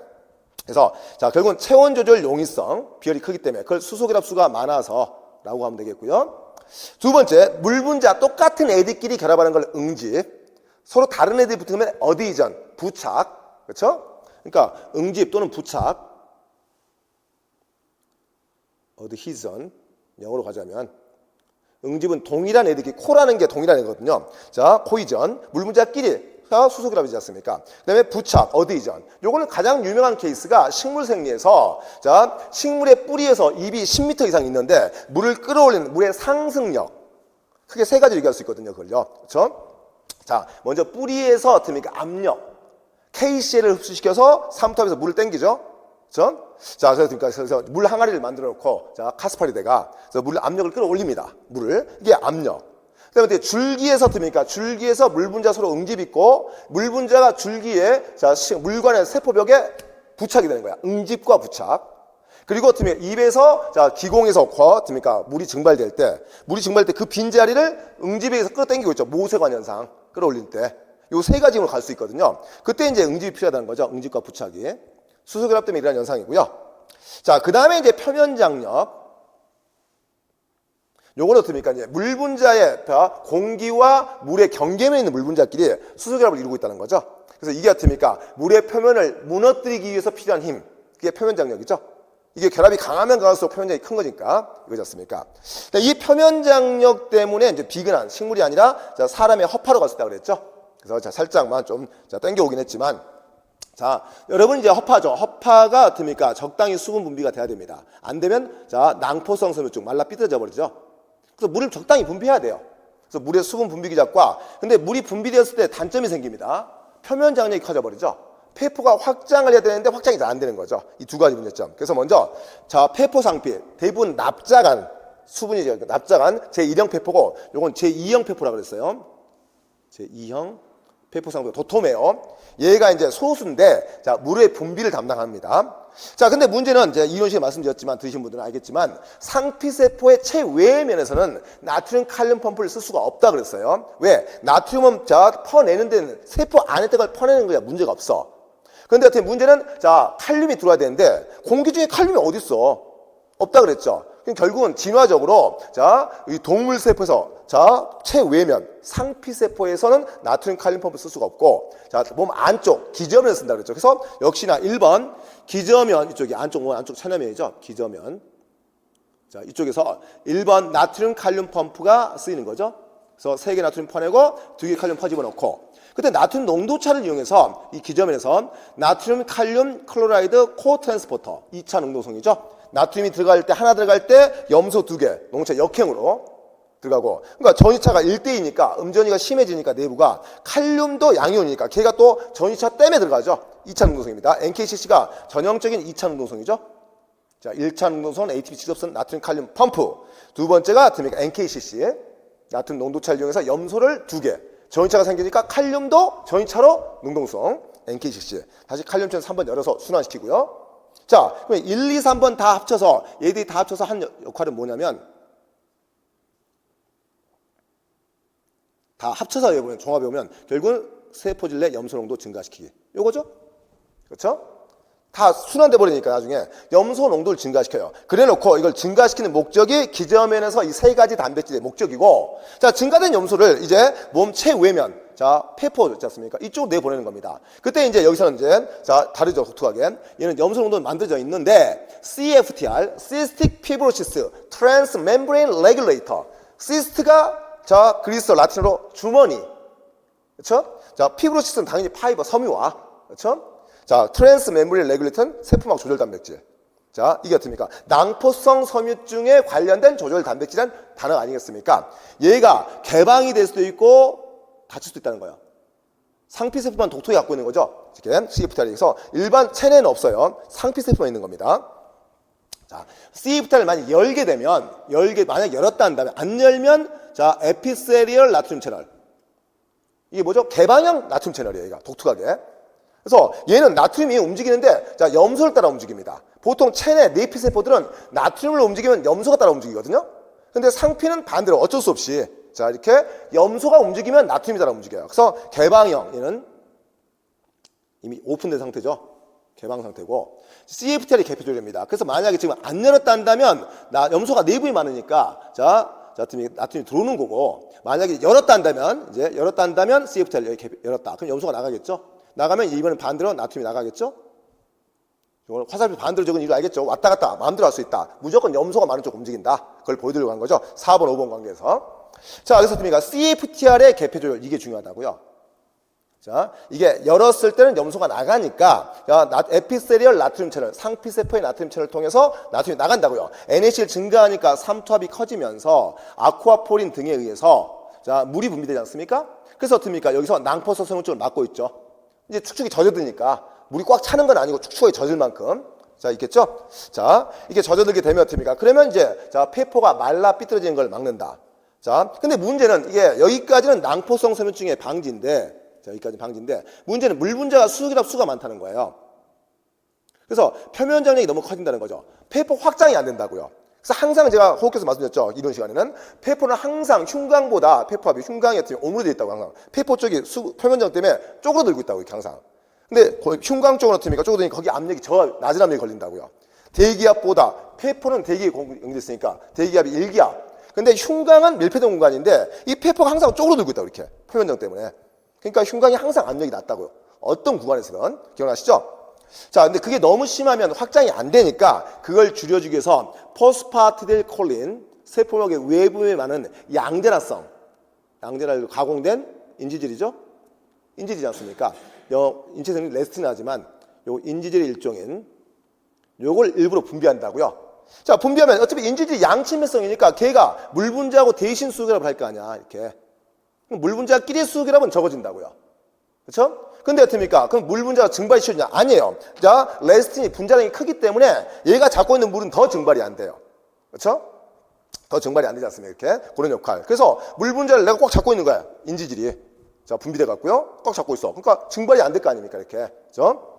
그래서 자, 결국은 체온 조절 용이성, 비열이 크기 때문에 그걸 수소결합 수가 많아서라고 하면 되겠고요. 두 번째, 물 분자 똑같은 애들끼리 결합하는 걸 응집. 서로 다른 애들이 붙으면 어디전, 부착. 그렇죠? 그러니까 응집 또는 부착, adhesion, 영어로 가자면 응집은 동일한 애들끼리, 코라는 게 동일한 애거든요. 자, 코이전, 물 분자끼리 수소결합이지 않습니까? 그 다음에 부착, 어드이전. 요거는 가장 유명한 케이스가 식물 생리에서, 자, 식물의 뿌리에서 잎이 10m 이상 있는데 물을 끌어올리는 물의 상승력. 크게 세 가지로 얘기할 수 있거든요, 그걸요. 그렇죠? 자, 먼저 뿌리에서 어떻습니까? 압력. KCl을 흡수시켜서 삼투압에서 물을 땡기죠. 그렇죠? 자, 그래서 물 항아리를 만들어 놓고, 자, 카스파리데가 그래서 물 압력을 끌어올립니다. 물을. 이게 압력. 그다음에 줄기에서 어떻습니까? 줄기에서 물 분자 서로 응집 있고, 물 분자가 줄기에, 자, 물관의 세포벽에 부착이 되는 거야. 응집과 부착. 그리고 어떻습니까? 입에서, 자, 기공에서 어떻습니까? 물이 증발될 때 그 빈자리를 응집에서 끌어당기고 있죠. 모세관 현상 끌어올릴 때. 요 세 가지로 갈 수 있거든요. 그때 이제 응집이 필요하다는 거죠. 응집과 부착이. 수소결합 때문에 일어나는 현상이고요. 자, 그 다음에 이제 표면장력. 요건 어떻습니까? 이제 물 분자의 공기와 물의 경계면에 있는 물 분자끼리 수소결합을 이루고 있다는 거죠. 그래서 이게 어떻습니까? 물의 표면을 무너뜨리기 위해서 필요한 힘. 그게 표면장력이죠. 이게 결합이 강하면 강할수록 표면장력이 큰 거니까 이거지 않습니까? 이 표면장력 때문에 이제 비근한 식물이 아니라 사람의 허파로 갈 수 있다고 그랬죠. 그래서 자, 살짝만 좀 당겨오긴 했지만, 자, 여러분 이제 허파죠. 허파가 어떻습니까? 적당히 수분 분비가 돼야 됩니다. 안 되면, 자, 낭포성 섬유증, 말라 삐뚤어져 버리죠. 그래서 물을 적당히 분비해야 돼요. 그래서 물의 수분 분비 기작과, 근데 물이 분비되었을 때 단점이 생깁니다. 표면 장력이 커져 버리죠. 폐포가 확장을 해야 되는데 확장이 잘 안 되는 거죠. 이 두 가지 문제점. 그래서 먼저, 자, 폐포 상피, 대부분 납작한 수분이죠. 납작한 제1형 폐포고, 요건 제2형 폐포라고 그랬어요. 제2형 폐포상도 도톰해요. 얘가 이제 소수인데, 자, 물의 분비를 담당합니다. 자, 근데 문제는 이제 이론 시간에 말씀드렸지만 들으신 분들은 알겠지만 상피세포의 체외 면에서는 나트륨 칼륨 펌프를 쓸 수가 없다 그랬어요. 왜? 나트륨은 자, 퍼내는 데는 세포 안에 걸 퍼내는 거야 문제가 없어. 그런데 어떻게 문제는 자, 칼륨이 들어와야 되는데 공기 중에 칼륨이 어디 있어? 없다 그랬죠. 그럼 결국은 진화적으로 자, 이 동물 세포에서 자, 체외면 상피세포에서는 나트륨 칼륨 펌프 쓸 수가 없고, 자, 몸 안쪽 기저면을 쓴다 그랬죠. 그래서 역시나 1번 기저면, 이쪽이 안쪽 천여면이죠. 기저면. 자, 이쪽에서 1번 나트륨 칼륨 펌프가 쓰이는 거죠. 그래서 3개 나트륨 퍼내고 2개 칼륨 퍼 집어넣고, 그때 나트륨 농도차를 이용해서 이 기저면에서 나트륨 칼륨 클로라이드 코트랜스포터 2차 능동성이죠. 나트륨이 들어갈 때, 하나 들어갈 때 염소 2개, 농도차 역행으로 들어가고, 그러니까 전이차가 1대2니까 음전이가 심해지니까 내부가 칼륨도 양이온이니까 걔가 또 전이차 때문에 들어가죠. 2차 능동성입니다. NKCC가 전형적인 2차 능동성이죠. 자, 1차 능동성은 ATP 취급선 나트륨 칼륨 펌프. 두 번째가 NKCC, 나트륨 농도차를 이용해서 염소를 2개. 전이차가 생기니까 칼륨도 전이차로 능동성, NKCC. 다시 칼륨체는 3번 열어서 순환시키고요. 자, 그럼 1, 2, 3번 다 합쳐서, 얘들이 다 합쳐서 한 역할은 뭐냐면, 다 합쳐서 해보면, 종합해보면, 결국은 세포질 내 염소 농도 증가시키기. 요거죠? 그렇죠? 다 순환돼 버리니까 나중에 염소 농도를 증가시켜요. 그래 놓고 이걸 증가시키는 목적이 기저면에서 이 세 가지 단백질의 목적이고, 자, 증가된 염소를 이제 몸 체외면, 자, 폐포 있지 않습니까? 이쪽으로 내보내는 겁니다. 그때 이제 여기서는 이제, 자, 다르죠, 독특하게. 얘는 염소 농도는 만들어져 있는데, CFTR, Cystic Fibrosis Transmembrane Regulator. 시스트가, 자, 그리스 라틴어로 주머니. 그렇죠? 자, 피브로시스는 당연히 파이버, 섬유화. 그렇죠? 자, 트랜스멤브레인 레귤레이터는 세포막 조절 단백질. 자, 이게 어떻습니까? 낭포성 섬유증에 관련된 조절 단백질이란 단어 아니겠습니까? 얘가 개방이 될 수도 있고 닫힐 수도 있다는 거예요. 상피세포만 독특히 갖고 있는 거죠. 지금 CFTR에서 일반 체내는 없어요. 상피세포만 있는 겁니다. 자, CFTR을 만약 열게 되면, 만약 열었다 한다면, 안 열면, 자, 에피세리얼 나트륨 채널. 이게 뭐죠? 개방형 나트륨 채널이에요, 얘가. 독특하게. 그래서 얘는 나트륨이 움직이는데, 자, 염소를 따라 움직입니다. 보통 체내 내피세포들은 나트륨을 움직이면 염소가 따라 움직이거든요? 근데 상피는 반대로 어쩔 수 없이, 자, 이렇게 염소가 움직이면 나트륨이 따라 움직여요. 그래서 개방형, 얘는 이미 오픈된 상태죠. 개방 상태고, CFTR이 개표 조절입니다. 그래서 만약에 지금 안 열었다 한다면, 염소가 내부에 많으니까, 자, 나트륨이 들어오는 거고, 만약에 열었다 한다면, CFTR을 열었다. 그럼 염소가 나가겠죠? 나가면 이번엔 반대로 나트륨이 나가겠죠? 이걸 화살표 반대로 적은 이유를 알겠죠? 왔다 갔다 마음대로 할 수 있다. 무조건 염소가 많은 쪽 움직인다. 그걸 보여드리려고 한 거죠. 4번, 5번 관계에서. 자, 그래서 됩니까? CFTR의 개표 조절, 이게 중요하다고요. 자, 이게 열었을 때는 염소가 나가니까 에피세리얼 나트륨 채널, 상피세포의 나트륨 채널을 통해서 나트륨이 나간다고요. NaCl 증가하니까 삼투압이 커지면서 아쿠아포린 등에 의해서 자, 물이 분비되지 않습니까? 그래서 어떻습니까? 여기서 낭포성 성분증을 막고 있죠. 이제 축축이 젖어드니까 물이 꽉 차는 건 아니고 축축하게 젖을 만큼 자, 있겠죠? 자, 이게 젖어들게 되면 어떻습니까? 그러면 이제 자, 폐포가 말라 삐뚤어지는 걸 막는다. 자, 근데 문제는 이게 여기까지는 낭포성 성분증의 방지인데 자, 여기까지 방지인데 문제는 물 분자가 수기랍 수가 많다는 거예요. 그래서 표면 장력이 너무 커진다는 거죠. 폐포 확장이 안 된다고요. 그래서 항상 제가 호흡교에서 말씀드렸죠. 이런 시간에는 폐포는 항상 흉광보다 폐포합이 흉광에 오므려져 있다고 항상. 폐포 쪽이 표면 장력 때문에 쪼그러들고 있다고 이렇게 항상. 근데 흉광 쪽은 어떻습니까? 쪼그러드니까 거기 압력이 낮은 압력이 걸린다고요. 대기압보다 폐포는 대기에 연결됐으니까 대기압이 1기압. 근데 흉광은 밀폐된 공간인데 이 폐포가 항상 쪼그러들고 있다고 이렇게 표면 장력 때문에. 그러니까 흉광이 항상 압력이 낮다고요. 어떤 구간에서는. 기억나시죠? 자, 근데 그게 너무 심하면 확장이 안 되니까 그걸 줄여주기 위해서 포스파티딜콜린, 세포막의 외부에 많은 양대라성, 양대라로 가공된 인지질이죠? 인지질이지 않습니까? 인체생리 레스틴을 하지만 요 인지질의 일종인 요걸 일부러 분비한다고요. 자, 분비하면 어차피 인지질이 양침매성이니까 걔가 물 분자하고 대신 수결합을 할 거 아니야, 이렇게. 물 분자끼리 수결합은 적어진다고요. 그렇죠? 근데 어떻습니까? 그럼 물 분자가 증발이 쉬워지냐? 아니에요. 자, 레스틴이 분자량이 크기 때문에 얘가 잡고 있는 물은 더 증발이 안 돼요. 그렇죠? 더 증발이 안 되지 않습니까? 이렇게. 그런 역할. 그래서 물 분자를 내가 꽉 잡고 있는 거야. 인지질이. 자, 분비돼 갖고요. 꽉 잡고 있어. 그러니까 증발이 안 될 거 아닙니까? 이렇게. 그렇죠?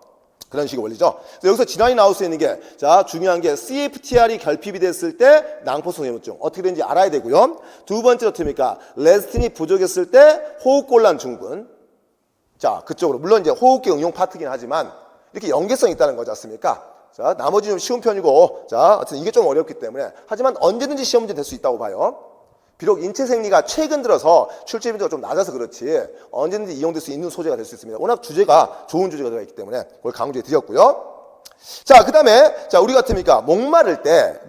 그런 식의 원리죠. 그래서 여기서 진환이 나올 수 있는 게, 자, 중요한 게 CFTR이 결핍이 됐을 때 낭포성 해무증 어떻게 되는지 알아야 되고요. 두 번째로 어떻습니까? 레스틴이 부족했을 때 호흡곤란 증후군. 자, 그쪽으로. 물론 이제 호흡기 응용 파트긴 하지만 이렇게 연계성이 있다는 거지 않습니까? 자, 나머지 좀 쉬운 편이고, 자, 어쨌든 이게 좀 어렵기 때문에 하지만 언제든지 시험 문제 될 수 있다고 봐요. 비록 인체 생리가 최근 들어서 출제 빈도가 좀 낮아서 그렇지 언제든지 이용될 수 있는 소재가 될 수 있습니다. 워낙 주제가 좋은 주제가 들어가 있기 때문에 그걸 강조해 드렸고요. 자, 그 다음에 자, 우리 같으니까 목마를 때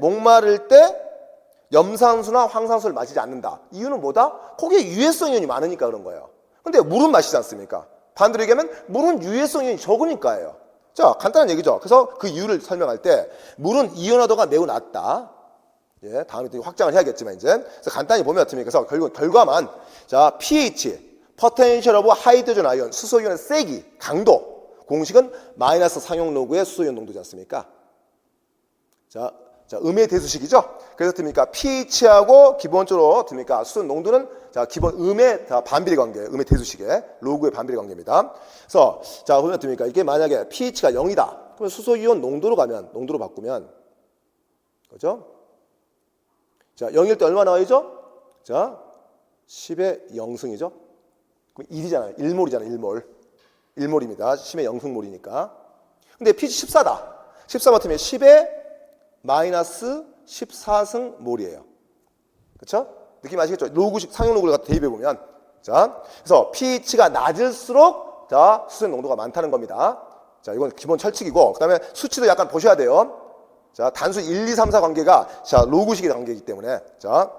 염산수나 황산수를 마시지 않는다. 이유는 뭐다? 거기에 유해성 이온이 많으니까 그런 거예요. 근데 물은 마시지 않습니까? 반대로 얘기하면 물은 유해성 이온이 적으니까예요. 자, 간단한 얘기죠. 그래서 그 이유를 설명할 때 물은 이온화도가 매우 낮다. 예, 다음에 또 확장을 해야겠지만 이제. 그래서 간단히 보면 어떻습니까? 그래서 결국 결과만 자, pH, potential of hydrogen ion, 수소 이온의 세기, 강도. 공식은 마이너스 상용 로그의 수소 이온 농도지 않습니까? 자, 음의 대수식이죠. 그래서 어떻습니까? pH하고 기본적으로 어떻습니까? 수소 농도는 자, 기본 음의 반비례 관계, 음의 대수식의 로그의 반비례 관계입니다. 그래서 자, 보면 어떻습니까? 이게 만약에 pH가 0이다. 그럼 수소 이온 농도로 바꾸면 그죠? 자, 0일 때 얼마 나와야죠? 자, 10의 0승이죠? 그럼 1이잖아요. 1몰이잖아요. 1몰입니다. 10의 0승몰이니까. 근데 pH 14다. 14 같으면 10의 마이너스 14승 몰이에요. 그렇죠? 느낌 아시겠죠? 로그식 상용 로그를 갖다 대입해 보면 자, 그래서 pH가 낮을수록 자, 수소 농도가 많다는 겁니다. 자, 이건 기본 철칙이고 그다음에 수치도 약간 보셔야 돼요. 자, 단수 1, 2, 3, 4 관계가 자, 로그식의 관계이기 때문에 자,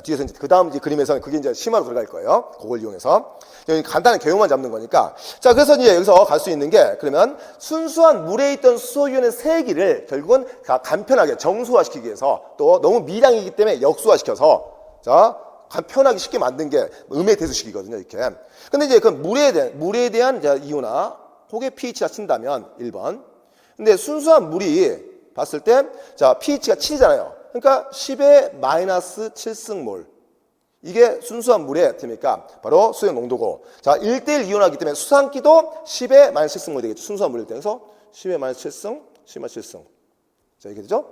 뒤에서 이제 그 다음 이제 그림에서는 그게 이제 심화로 들어갈 거예요. 그걸 이용해서 여기 간단한 개요만 잡는 거니까. 자, 그래서 이제 여기서 갈 수 있는 게 그러면 순수한 물에 있던 수소이온의 세기를 결국은 간편하게 정수화시키기 위해서 또 너무 미량이기 때문에 역수화시켜서 자, 간편하게 쉽게 만든 게 음의 대수식이거든요. 이렇게. 근데 이제 그 물에 대한 이온화 혹의 pH가 친다면 1번. 근데 순수한 물이 봤을 때, 자, pH가 7이잖아요. 그러니까 10의 마이너스 7승몰. 이게 순수한 물의 됩니까? 바로 수용 농도고. 자, 1대1 이온하기 때문에 수산기도 10의 마이너스 7승몰이 되겠죠. 순수한 물일 때. 그래서 10의 마이너스 7승, 10의 7승. 자, 이게 되죠?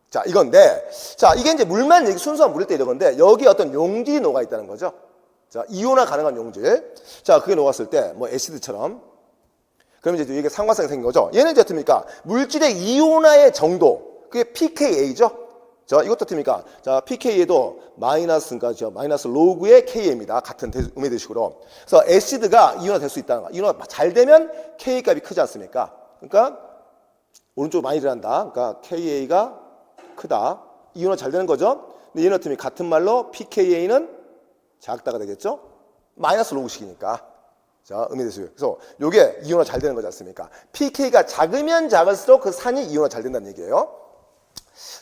자, 이건데, 자, 이게 이제 물만 순수한 물일 때 이런 건데, 여기에 어떤 용질이 녹아 있다는 거죠. 자, 이온화 가능한 용질. 자, 그게 녹았을 때, 뭐, 애시드처럼. 그러면 이제 이게 상관성이 생긴 거죠. 얘는 이제 어떻습니까? 물질의 이온화의 정도. 그게 pKa죠. 자, 이것도 어떻습니까? 자, pK에도 마이너스인가, 마이너스 로그의 K입니다. 같은 음의 대식으로. 그래서 애시드가 이온화 될 수 있다는 거. 이온화 잘 되면 K 값이 크지 않습니까? 그러니까 오른쪽 많이 일어난다. 그러니까 KA가 크다. 이온화 잘 되는 거죠. 근데 얘는 어떻게 같은 말로 pKa는 작다가 되겠죠? 마이너스 로그식이니까. 자, 음의 대식. 그래서 요게 이온화 잘 되는 거지 않습니까? pK가 작으면 작을수록 그 산이 이온화 잘 된다는 얘기예요.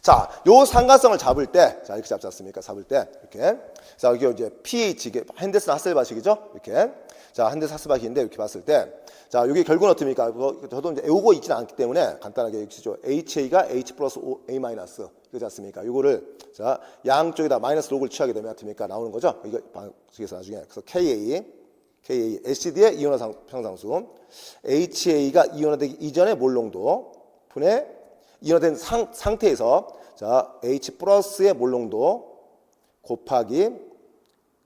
자, 요 상관성을 잡을 때, 자, 이렇게 잡지 않습니까? 잡을 때, 이렇게. 자, 여기 이제 pH, 이게 핸데슨 하셀바식이죠? 이렇게. 자, 핸데슨 하셀바식인데, 이렇게 봤을 때, 자, 여기 결국은 어떻습니까? 저도 이제 외우고 있지는 않기 때문에 간단하게 여기죠. HA가 H 플러스 A 마이너스. 그렇지 않습니까? 요거를, 자, 양쪽에다 마이너스 로그를 취하게 되면 어떻습니까? 나오는 거죠? 이거 방식에서 나중에. 그래서 KA, 애시드의 이온화 평상수. HA가 이온화되기 이전의 몰농도 분의 이온화된 상태에서 자 H 플러스의 몰농도 곱하기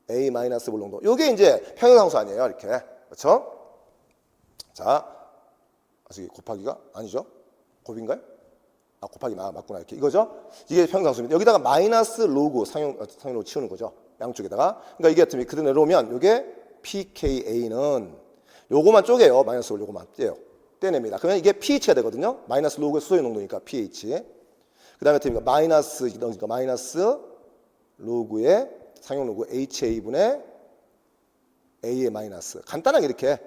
A 마이너스 몰농도. 요게 이제 평형상수 아니에요, 이렇게. 그렇죠? 자, 아직 곱하기가 아니죠? 곱인가요? 아, 곱하기 맞구나, 이렇게. 이거죠? 이게 평형상수입니다. 여기다가 마이너스 로그 상용로 치우는 거죠. 양쪽에다가. 그러니까 이게 어떻게 그대로 내려오면 요게 pKa는 요거만 쪼개요. 마이너스 요거만 떼요. 떼냅니다. 그러면 이게 pH가 되거든요. 마이너스 로그의 수소의 농도니까 pH. 그 다음에 어떻게 마이너스 로그의 상용 로그 HA분의 A의 마이너스. 간단하게 이렇게.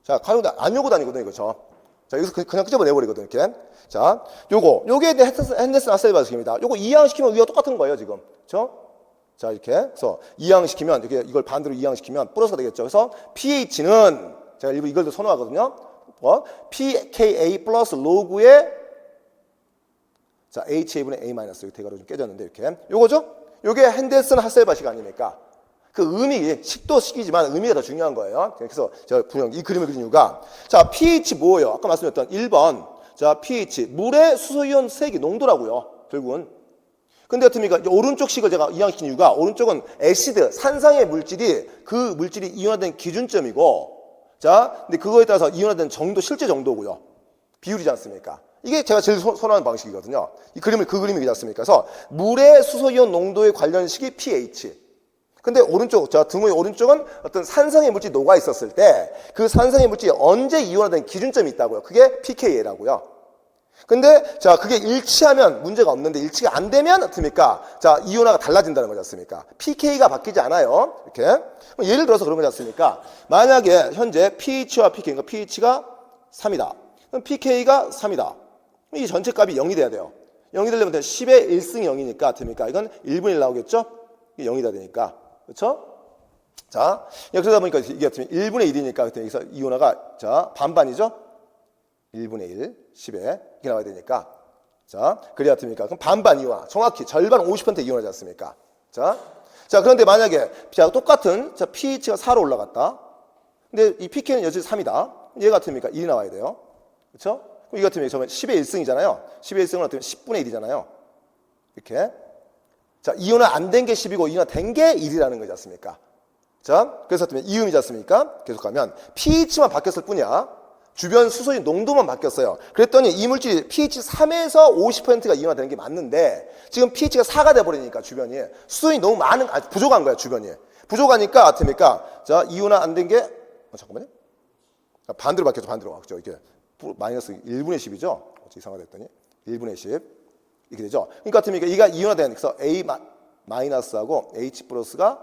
자, 안 요거 다니거든요, 이거죠. 자, 여기서 그냥 끄집어내버리거든요, 이렇게. 자, 요게 핸데슨 하셀바식입니다. 요거 이항시키면 위가 똑같은 거예요, 지금. 그렇죠? 자, 이렇게. 그래서 이항시키면, 이걸 반대로 이항시키면 플러스가 되겠죠. 그래서 pH는, 제가 일부 이걸 더 선호하거든요. pKa 플러스 로그의 자, HA분의 A 마이너스. 여기 대괄호 좀 깨졌는데, 이렇게. 요거죠? 요게 핸데슨 하셀바식 아닙니까? 그 의미, 식도 식이지만 의미가 더 중요한 거예요. 그래서 제가 분명 이 그림을 그린 이유가, 자, pH 뭐예요? 아까 말씀드렸던 1번. 자, pH. 물의 수소이온 세기 농도라고요. 결국은. 근데 어떻습니까? 오른쪽 식을 제가 이항시킨 이유가, 오른쪽은 애시드, 산성의 물질이, 그 물질이 이온화된 기준점이고, 자, 근데 그거에 따라서 이온화된 정도, 실제 정도고요. 비율이지 않습니까? 이게 제가 제일 선호하는 방식이거든요. 그 그림이지 않습니까? 그래서 물의 수소이온 농도에 관련 식이 pH. 근데 오른쪽, 자, 등호의 오른쪽은 어떤 산성의 물질이 녹아 있었을 때, 그 산성의 물질이 언제 이온화된 기준점이 있다고요. 그게 pKa라고요. 근데 자, 그게 일치하면 문제가 없는데 일치가 안 되면 어떻습니까? 자, 이온화가 달라진다는 거지 않습니까? pK가 바뀌지 않아요. 이렇게. 예를 들어서 그런 거지 않습니까? 만약에 현재 pH와 pK, 그러니까 pH가 3이다. 그럼 pK가 3이다. 이 전체 값이 0이 돼야 돼요. 0이 되려면 10의 1승이 0이니까 어떻습니까? 이건 1분의 1 나오겠죠? 이게 0이 다 되니까. 그렇죠? 자, 그러다 보니까 이게 어떻게 1분의 1이니까 여기서 이온화가 자, 반반이죠? 1분의 1, 10에 이렇게 나와야 되니까. 자, 그래야 어떻습니까? 그럼 반반 이온화. 정확히 절반 50% 이온화지 않습니까? 자, 그런데 만약에 자, 똑같은 자, pH가 4로 올라갔다. 근데 이 pK는 여전히 3이다. 얘가 어떻습니까? 1이 나와야 돼요. 그렇죠? 그럼 이거 같으면 10의 1승이잖아요. 10의 1승은 어떻게 10분의 1이잖아요. 이렇게. 자, 이온화 안 된 게 10이고 이온화 된 게 1이라는 거지 않습니까? 자, 그래서 어떻게 이음이지 않습니까? 계속 가면 pH만 바뀌었을 뿐이야. 주변 수소의 농도만 바뀌었어요. 그랬더니 이 물질이 pH 3에서 50%가 이온화되는 게 맞는데 지금 pH가 4가 돼버리니까 주변이 수소이 너무 부족한 거야, 주변이. 부족하니까 어떻습니까? 자, 이온화 안 된 게 잠깐만요. 반대로 바뀌었죠, 반대로. 그죠? 이게 마이너스 1분의 10이죠? 어떻게 이상하다 했더니 1분의 10 이렇게 되죠. 그러니까 어떻습니까? 이가 이온화된 그래서 A 마이너스하고 H 플러스가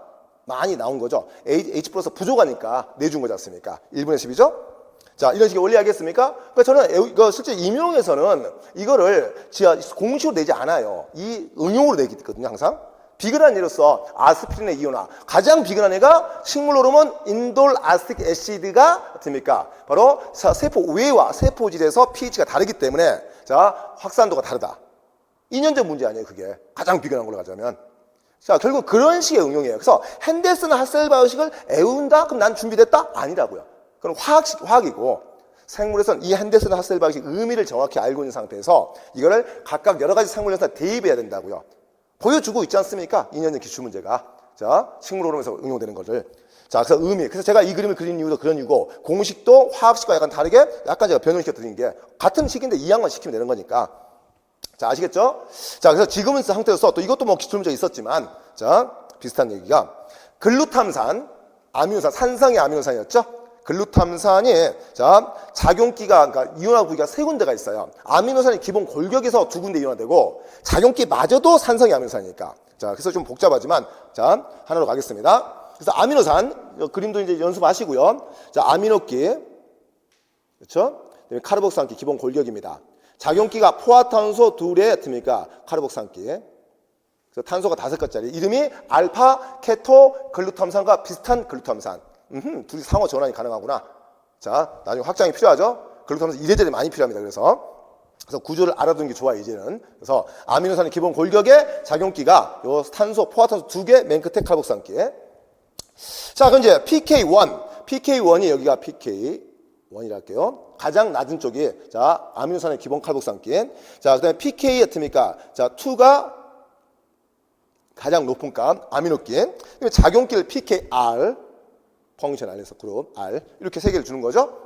많이 나온 거죠. H 플러스 부족하니까 내준 거지 않습니까? 1분의 10이죠? 자, 이런 식의 원리 알겠습니까? 그러니까 저는 이거 실제 임용에서는 이거를 공식으로 내지 않아요. 이 응용으로 내거든요, 항상. 비근한 예로서 아스피린의 이온화. 가장 비근한 애가 식물 호르몬 인돌 아스틱 애시드가 어떻습니까? 바로 세포 외와 세포질에서 pH가 다르기 때문에 자, 확산도가 다르다. 2년 전 문제 아니에요, 그게. 가장 비근한 걸로 가자면. 자, 결국 그런 식의 응용이에요. 그래서 핸데슨 하셀바식을 애운다? 그럼 난 준비됐다? 아니라고요. 그건 화학이고 생물에서는 이 핸데슨 하셀바식 의미를 정확히 알고 있는 상태에서 이거를 각각 여러 가지 생물 현상 대입해야 된다고요. 보여주고 있지 않습니까? 2년 전 기출문제가. 자, 식물 호르몬에서 응용되는 거를. 자, 그래서 의미. 그래서 제가 이 그림을 그린 이유도 그런 이유고 공식도 화학식과 약간 다르게 약간 제가 변형시켜 드린 게 같은 식인데 이항만 시키면 되는 거니까. 자, 아시겠죠? 자, 그래서 지금은 상태에서 또 이것도 뭐 기출 문제 있었지만, 자, 비슷한 얘기가 글루탐산, 아미노산, 산성의 아미노산이었죠? 글루탐산이 자, 작용기가 그러니까 이온화 부위가 세 군데가 있어요. 아미노산이 기본 골격에서 두 군데 이온화되고 작용기마저도 산성의 아미노산이니까. 자, 그래서 좀 복잡하지만 자, 하나로 가겠습니다. 그래서 아미노산 그림도 이제 연습하시고요. 자, 아미노기 그렇죠? 카르복산기 기본 골격입니다. 작용기가 포화탄소 둘의 틈이니까 카르복산기. 그래서 탄소가 5개짜리 이름이 알파 케토 글루탐산과 비슷한 글루탐산. 둘이 상호 전환이 가능하구나. 자, 나중에 확장이 필요하죠. 글루탐산 이래저래 많이 필요합니다. 그래서 구조를 알아두는 게 좋아요, 이제는. 그래서 아미노산의 기본 골격에 작용기가 요 탄소, 포화탄소 2개, 맨 끝에 카르복산기. 자, 그럼 이제 PK1. PK1이 여기가 PK1이라 할게요. 가장 낮은 쪽이 자, 아미노산의 기본 카르복산기. 자, 그다음에 PK의 틈이니까 자, 2가 가장 높은 값 아미노기. 작용기를 PKR 펑션 R에서 그룹 R 이렇게 세 개를 주는 거죠.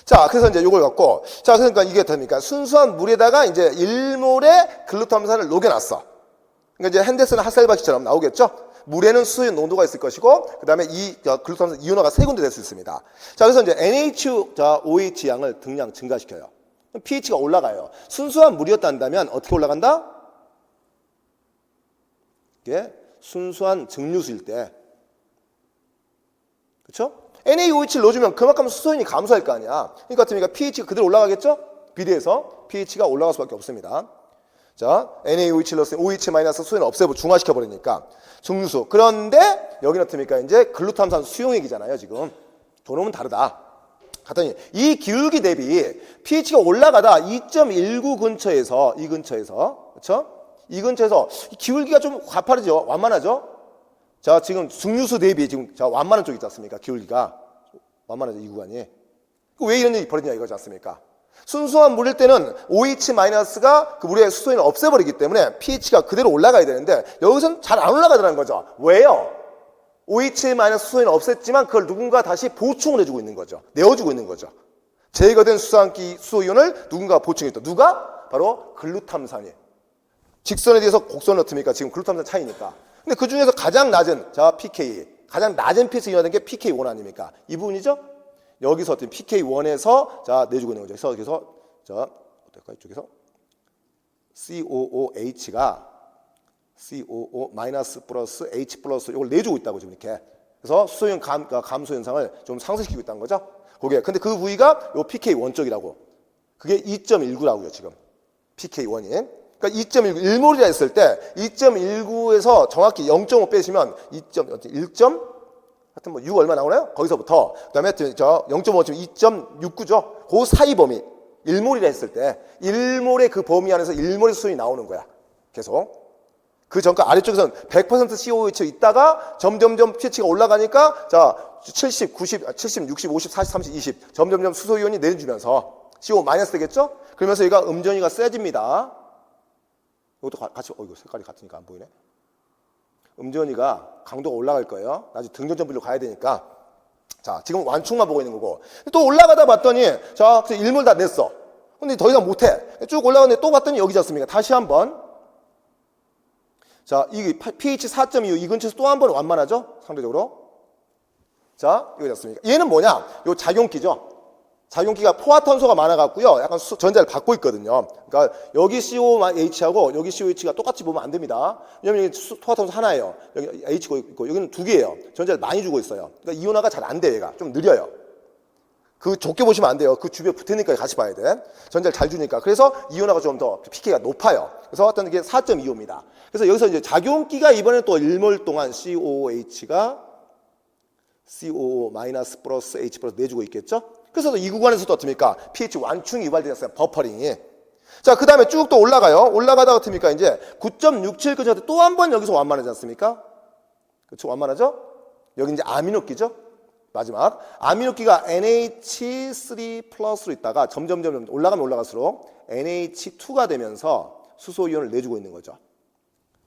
자, 그래서 이제 이걸 갖고 자, 그러니까 이게 됩니까? 순수한 물에다가 이제 1몰의 글루탐산을 녹여놨어. 그러니까 이제 핸데슨 하셀바히처럼 나오겠죠. 물에는 수소의 농도가 있을 것이고 그다음에 이 글루탐산 이온화가 세 군데 될 수 있습니다. 자, 그래서 이제 NH 양을 등량 증가시켜요. pH가 올라가요. 순수한 물이었다면 어떻게 올라간다? 이게 순수한 증류수일 때. 그렇죠? NaOH를 넣어주면 그만큼 수소연이 감소할 거 아니야. 그러니까 pH가 그대로 올라가겠죠? 비례해서 pH가 올라갈 수밖에 없습니다. 자, NaOH를 넣었으니 OH- 수소연을 없애고 중화시켜버리니까 증류수. 그런데 여기는 어떻습니까? 이제 글루탐산 수용액이잖아요, 지금. 저놈은 다르다. 갔더니 이 기울기 대비 pH가 올라가다 2.19 근처에서 이 근처에서 그렇죠? 이 근처에서 기울기가 좀 가파르죠? 완만하죠? 자, 지금 증류수 대비 지금 자, 완만한 쪽 있지 않습니까? 기울기가 완만하죠, 이 구간이. 왜 이런 일이 벌어지냐 이거지 않습니까? 순수한 물일 때는 OH- 그 물의 수소연을 없애버리기 때문에 pH가 그대로 올라가야 되는데 여기서는 잘 안 올라가더라는 거죠. 왜요? OH- 수소연을 없앴지만 그걸 누군가 다시 보충을 해주고 있는 거죠. 내어주고 있는 거죠. 제거된 수소한기 수소이온을 누군가 보충했다. 누가? 바로 글루탐산이. 직선에 대해서 곡선을 넣습니까? 지금 글루탐산 차이니까. 근데 그 중에서 가장 낮은 자 pK, 가장 낮은 pH 이온화된 게 PK1 아닙니까? 이 부분이죠. 여기서 어떤 PK1에서 자 내주고 있는 거죠. 그래서 자 어떨까 이쪽에서 COOH가 COO- 플러스 H 플러스 이걸 내주고 있다고 지금 이렇게. 그래서 수소이온 감소 현상을 좀 상쇄시키고 있다는 거죠. 그게 근데 그 부위가 요 PK1 쪽이라고. 그게 2.19라고요 지금 PK1이. 그러니까 2.19, 1몰이라 했을 때 2.19에서 정확히 0.5 빼시면 2.1점 하여튼 뭐 6 얼마 나오나요? 거기서부터 그다음에 저 0.5 지금 2.69죠. 그 사이 범위 1몰이라 했을 때 1몰의 그 범위 안에서 1몰의 수준이 나오는 거야. 계속. 그 전까 아래쪽에서는 100% COOH 있다가 점점점 pH가 올라가니까 자 70, 90, 70, 60, 50, 40, 30, 20 점점점 수소이온이 내려주면서 CO 마이너스 되겠죠? 그러면서 얘가 음전이가 세집니다. 이것도 같이 이거 색깔이 같으니까 안 보이네. 음전이가 강도가 올라갈 거예요. 나중에 등전점비로 가야 되니까. 자, 지금 완충만 보고 있는 거고. 또 올라가다 봤더니 자, 일몰 다 냈어. 근데 더 이상 못해. 쭉 올라가는데 또 봤더니 여기지 않습니까? 다시 한번. 자, 이 pH 4.25 이 근처에서 또 한 번 완만하죠? 상대적으로. 자, 여기지 않습니까? 얘는 뭐냐? 요 작용기죠. 작용기가 포화탄소가 많아갖고요. 약간 전자를 받고 있거든요. 그러니까 여기 COH하고 여기 COH가 똑같이 보면 안 됩니다. 왜냐면 여기 포화탄소 하나예요. 여기 H가 있고 여기는 두 개예요. 전자를 많이 주고 있어요. 그러니까 이온화가 잘 안 돼, 얘가. 좀 느려요. 그 좁게 보시면 안 돼요. 그 주변에 붙으니까 같이 봐야 돼. 전자를 잘 주니까. 그래서 이온화가 좀 더 pK가 높아요. 그래서 어떤 게 4.25입니다. 그래서 여기서 이제 작용기가 이번에 또 1몰 동안 COOH가 COO- 플러스 H 플러스 내주고 있겠죠? 그래서 이 구간에서도 어떻습니까? pH 완충이 유발되었어요. 버퍼링이. 자, 그 다음에 쭉 또 올라가요. 올라가다가 어떻습니까? 이제 9.67 근처에 또 한 번 여기서 완만하지 않습니까? 그렇죠? 완만하죠? 여기 이제 아미노기죠? 마지막. 아미노기가 NH3 플러스로 있다가 점점 올라가면 올라갈수록 NH2가 되면서 수소이온을 내주고 있는 거죠.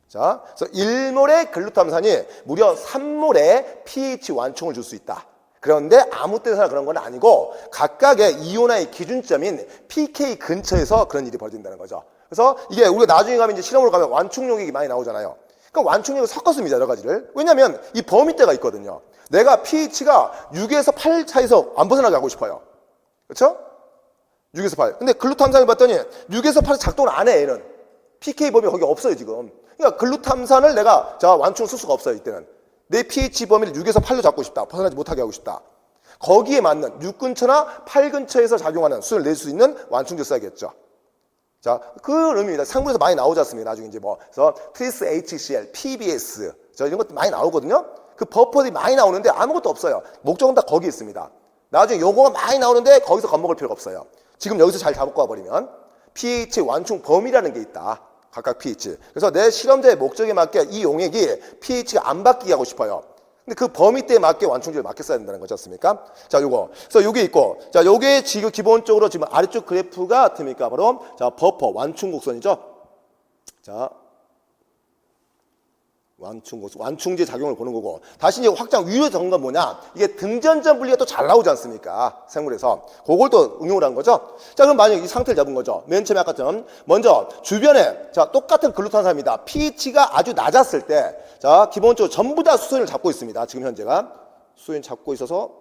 자, 그래서 1몰의 글루탐산이 무려 3몰의 pH 완충을 줄 수 있다. 그런데 아무 때나 그런 건 아니고 각각의 이온화의 기준점인 pK 근처에서 그런 일이 벌어진다는 거죠. 그래서 이게 우리가 나중에 가면 이제 실험으로 가면 완충용액이 많이 나오잖아요. 그러니까 완충용액을 섞었습니다. 여러 가지를. 왜냐하면 이 범위대가 있거든요. 내가 pH가 6에서 8 차에서 안 벗어나게 하고 싶어요. 그렇죠? 6에서 8. 근데 글루탐산을 봤더니 6에서 8에서 작동을 안 해, 얘는. pK 범위 거기 없어요, 지금. 그러니까 글루탐산을 내가 완충을 쓸 수가 없어요, 이때는. 내 pH 범위를 6에서 8로 잡고 싶다. 벗어나지 못하게 하고 싶다. 거기에 맞는 6 근처나 8 근처에서 작용하는 수를 낼 수 있는 완충제 써야겠죠. 자, 그 의미입니다. 상부에서 많이 나오지 않습니까? 나중에 이제 그래서 트리스 HCl, PBS, 이런 것도 많이 나오거든요. 그 버퍼들이 많이 나오는데 아무것도 없어요. 목적은 다 거기 있습니다. 나중에 요거가 많이 나오는데 거기서 겁먹을 필요가 없어요. 지금 여기서 잘 잡고 와버리면 pH 완충 범위라는 게 있다. 각각 pH. 그래서 내 실험자의 목적에 맞게 이 용액이 pH가 안 바뀌게 하고 싶어요. 근데 그 범위대에 맞게 완충제를 맞게 써야 된다는 거지 않습니까? 자, 요거. 그래서 요게 있고, 자, 요게 지금 기본적으로 지금 아래쪽 그래프가 어떻습니까? 바로, 자, 버퍼, 완충 곡선이죠? 자, 완충 곡선, 완충제 작용을 보는 거고. 다시 이제 확장 위로 적은 건 뭐냐? 이게 등전점 분리가 또 잘 나오지 않습니까? 생물에서. 그걸 또 응용을 한 거죠? 자, 그럼 만약에 이 상태를 잡은 거죠. 맨 처음에 아까처럼. 먼저, 주변에, 자, 똑같은 글루탄산입니다. pH가 아주 낮았을 때, 자, 기본적으로 전부 다 수소연을 잡고 있습니다. 지금 현재가. 수소연 잡고 있어서,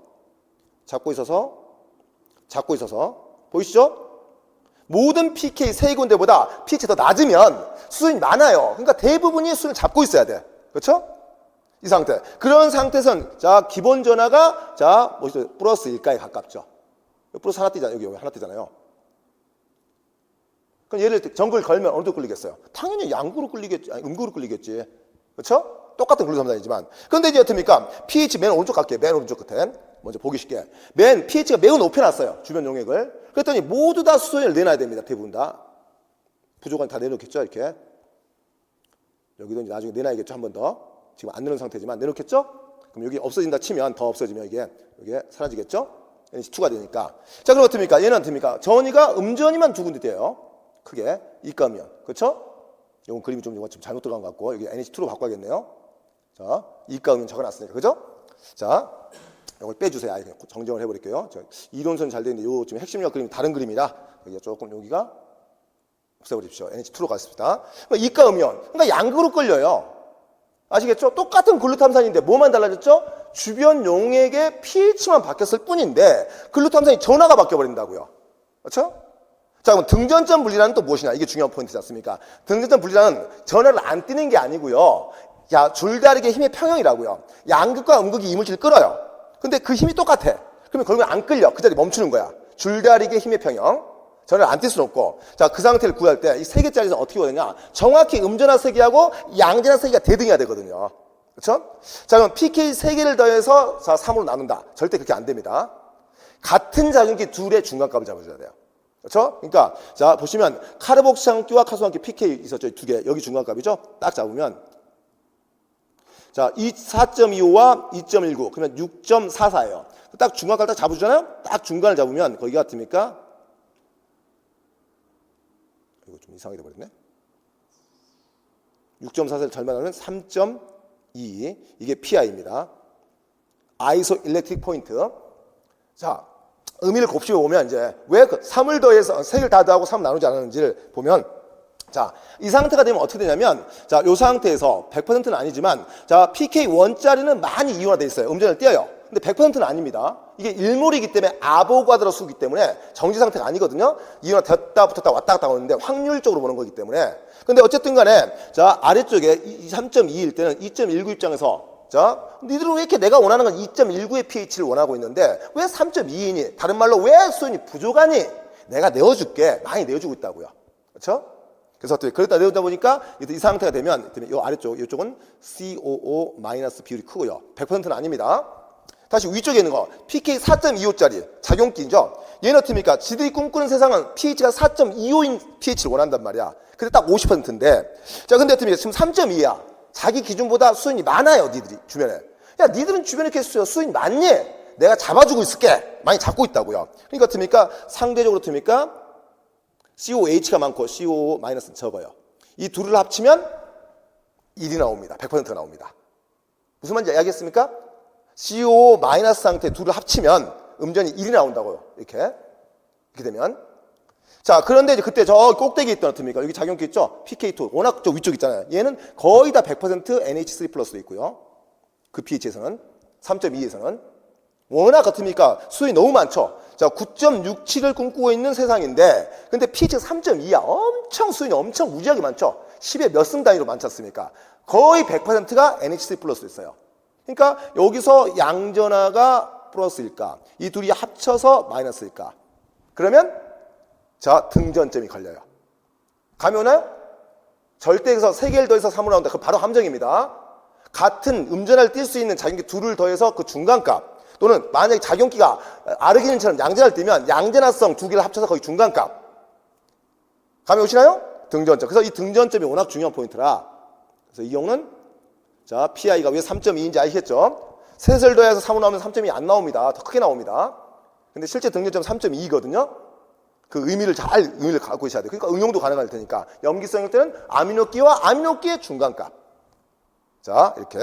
보이시죠? 모든 pK 세 군데보다 pH 더 낮으면 수소연이 많아요. 그러니까 대부분이 수소연을 잡고 있어야 돼. 그렇죠? 이 상태. 그런 상태에선, 자, 기본 전하가, 자, 플러스 1가에 가깝죠. 플러스 하나 띄잖아요. 여기 하나 띄잖아요. 그럼 얘를 정글 걸면 어느 쪽 끌리겠어요? 당연히 양구로 끌리겠지, 아니, 음구로 끌리겠지. 그렇죠? 똑같은 글루탐산이지만. 그런데 이제 어떻습니까? pH 맨 오른쪽 갈게요. 맨 오른쪽 끝에. 먼저 보기 쉽게. 맨 pH가 매우 높여놨어요. 주변 용액을. 그랬더니 모두 다 수소연을 내놔야 됩니다. 대부분 다. 부족한 다 내놓겠죠? 이렇게. 여기도 이제 나중에 내놔야겠죠? 한 번 더. 지금 안 내놓은 상태지만 내놓겠죠? 그럼 여기 없어진다 치면 더 없어지면 이게 사라지겠죠? NH2가 되니까. 자, 그럼 어떻습니까? 얘는 어떻습니까? 전이가 음전이만 두 군데 돼요. 크게. 이가면. 그렇죠? 이건 그림이 좀 잘못 들어간 것 같고 여기 NH2로 바꿔야겠네요. 자, 이가음은 적어놨으니까. 그죠? 자, 이걸 빼주세요. 아예 정정을 해버릴게요. 이론선 잘 되는데 요 지금 핵심력 그림이 다른 그림이라 여기가 조금 여기가 없애버립시오. NH2로 갔습니다. 이가음이온. 그러니까 양극으로 끌려요. 아시겠죠? 똑같은 글루탐산인데 뭐만 달라졌죠? 주변 용액의 pH만 바뀌었을 뿐인데 글루탐산이 전하가 바뀌어버린다고요. 그렇죠? 자, 그럼 등전점 분리라는 또 무엇이냐? 이게 중요한 포인트지 않습니까? 등전점 분리라는 전하를 안 띄는 게 아니고요. 야, 줄다리기의 힘의 평형이라고요. 양극과 음극이 이물질을 끌어요. 근데 그 힘이 똑같아. 그러면 결국엔 안 끌려. 그 자리에 멈추는 거야. 줄다리기의 힘의 평형. 전하를 안 뛸 수는 없고. 자, 그 상태를 구할 때 이 세 개짜리에서 어떻게 구하느냐? 정확히 음전하 세기하고 양전하 세기가 대등해야 되거든요. 그렇죠? 자, 그럼 pK 세 개를 더해서 자, 3으로 나눈다. 절대 그렇게 안 됩니다. 같은 작용기 둘의 중간값을 잡아줘야 돼요. 그렇죠? 그러니까 자, 보시면 카르복시항기와 카수항기 pK 있었죠. 두 개. 여기 중간값이죠. 딱 잡으면 자, 4.25와 2.19 그러면 6.44예요. 딱 중간값을 딱 잡으잖아요. 딱 중간을 잡으면 거기가 어떻습니까? 이거 좀 이상하게 돼버렸네. 6.44를 절반하면 3.2 이게 PI입니다. 아이소 일렉트릭 포인트. 자, 의미를 곱씹어 보면 이제 왜 3을 더해서 3개를 다 더하고 3 나누지 않았는지를 보면 자, 이 상태가 되면 어떻게 되냐면 자, 요 상태에서 100%는 아니지만 자, pK1짜리는 많이 이온화돼 있어요. 음전을 띄어요. 근데 100%는 아닙니다. 이게 일몰이기 때문에 아보가드로 수기 때문에 정지 상태가 아니거든요. 이온화 됐다 붙었다 왔다 갔다 오는데 확률적으로 보는 거기 때문에. 근데 어쨌든 간에 자, 아래쪽에 3.2일 때는 2.19 입장에서 자, 니들은 왜 이렇게 내가 원하는 건 2.19의 pH를 원하고 있는데 왜 3.2이니? 다른 말로 왜 수온이 부족하니? 내가 내어줄게. 많이 내어주고 있다고요. 그렇죠? 그래서 그러다 내어다 보니까 이 상태가 되면 이 아래쪽, 이쪽은 COO- 비율이 크고요. 100%는 아닙니다. 다시 위쪽에 있는 거 pK 4.25짜리 작용기죠. 얘는 어떻습니까? 지들이 꿈꾸는 세상은 pH가 4.25인 pH를 원한단 말이야. 근데 딱 50%인데 자, 근데 어떻습니까? 지금 3.2야. 자기 기준보다 수온이 많아요. 니들이 주변에. 야, 니들은 주변에 이렇게 수온이 많니? 내가 잡아주고 있을게. 많이 잡고 있다고요. 그러니까 어떻습니까? 상대적으로 어떻습니까? COH가 많고 COO- 적어요. 이 둘을 합치면 1이 나옵니다. 100%가 나옵니다. 무슨 말인지 알겠습니까? COO- 상태 둘을 합치면 음전이 1이 나온다고요. 이렇게 되면 자, 그런데 이제 그때 저 꼭대기 있던 어떻습니까? 여기 작용기 있죠? PK2. 워낙 저 위쪽 있잖아요. 얘는 거의 다 100% NH3 플러스도 있고요. 그 pH에서는 3.2에서는 워낙 어떻습니까? 수준이 너무 많죠. 자, 9.67을 꿈꾸고 있는 세상인데, 근데 pH가 3.2야. 엄청 수준이 엄청 무지하게 많죠. 10의 몇 승 단위로 많지 않습니까? 거의 100%가 NH3 플러스도 있어요. 그러니까 여기서 양전하가 플러스일까? 이 둘이 합쳐서 마이너스일까? 그러면 자, 등전점이 걸려요. 감이 오나요? 절대에서 3개를 더해서 3으로 나온다. 그럼 바로 함정입니다. 같은 음전하를 띌 수 있는 작용기 둘을 더해서 그 중간값, 또는 만약에 작용기가 아르기닌처럼 양전하를 띄면 양전하성 2개를 합쳐서 거의 중간값. 감이 오시나요? 등전점. 그래서 이 등전점이 워낙 중요한 포인트라. 그래서 이 경우는 자, PI가 왜 3.2인지 아시겠죠? 셋을 더해서 3으로 나오면 3.2 안 나옵니다. 더 크게 나옵니다. 근데 실제 등전점 3.2거든요. 그 의미를 갖고 있어야 돼요. 그러니까 응용도 가능할 테니까. 염기성일 때는 아미노기와 아미노기의 중간값. 자, 이렇게.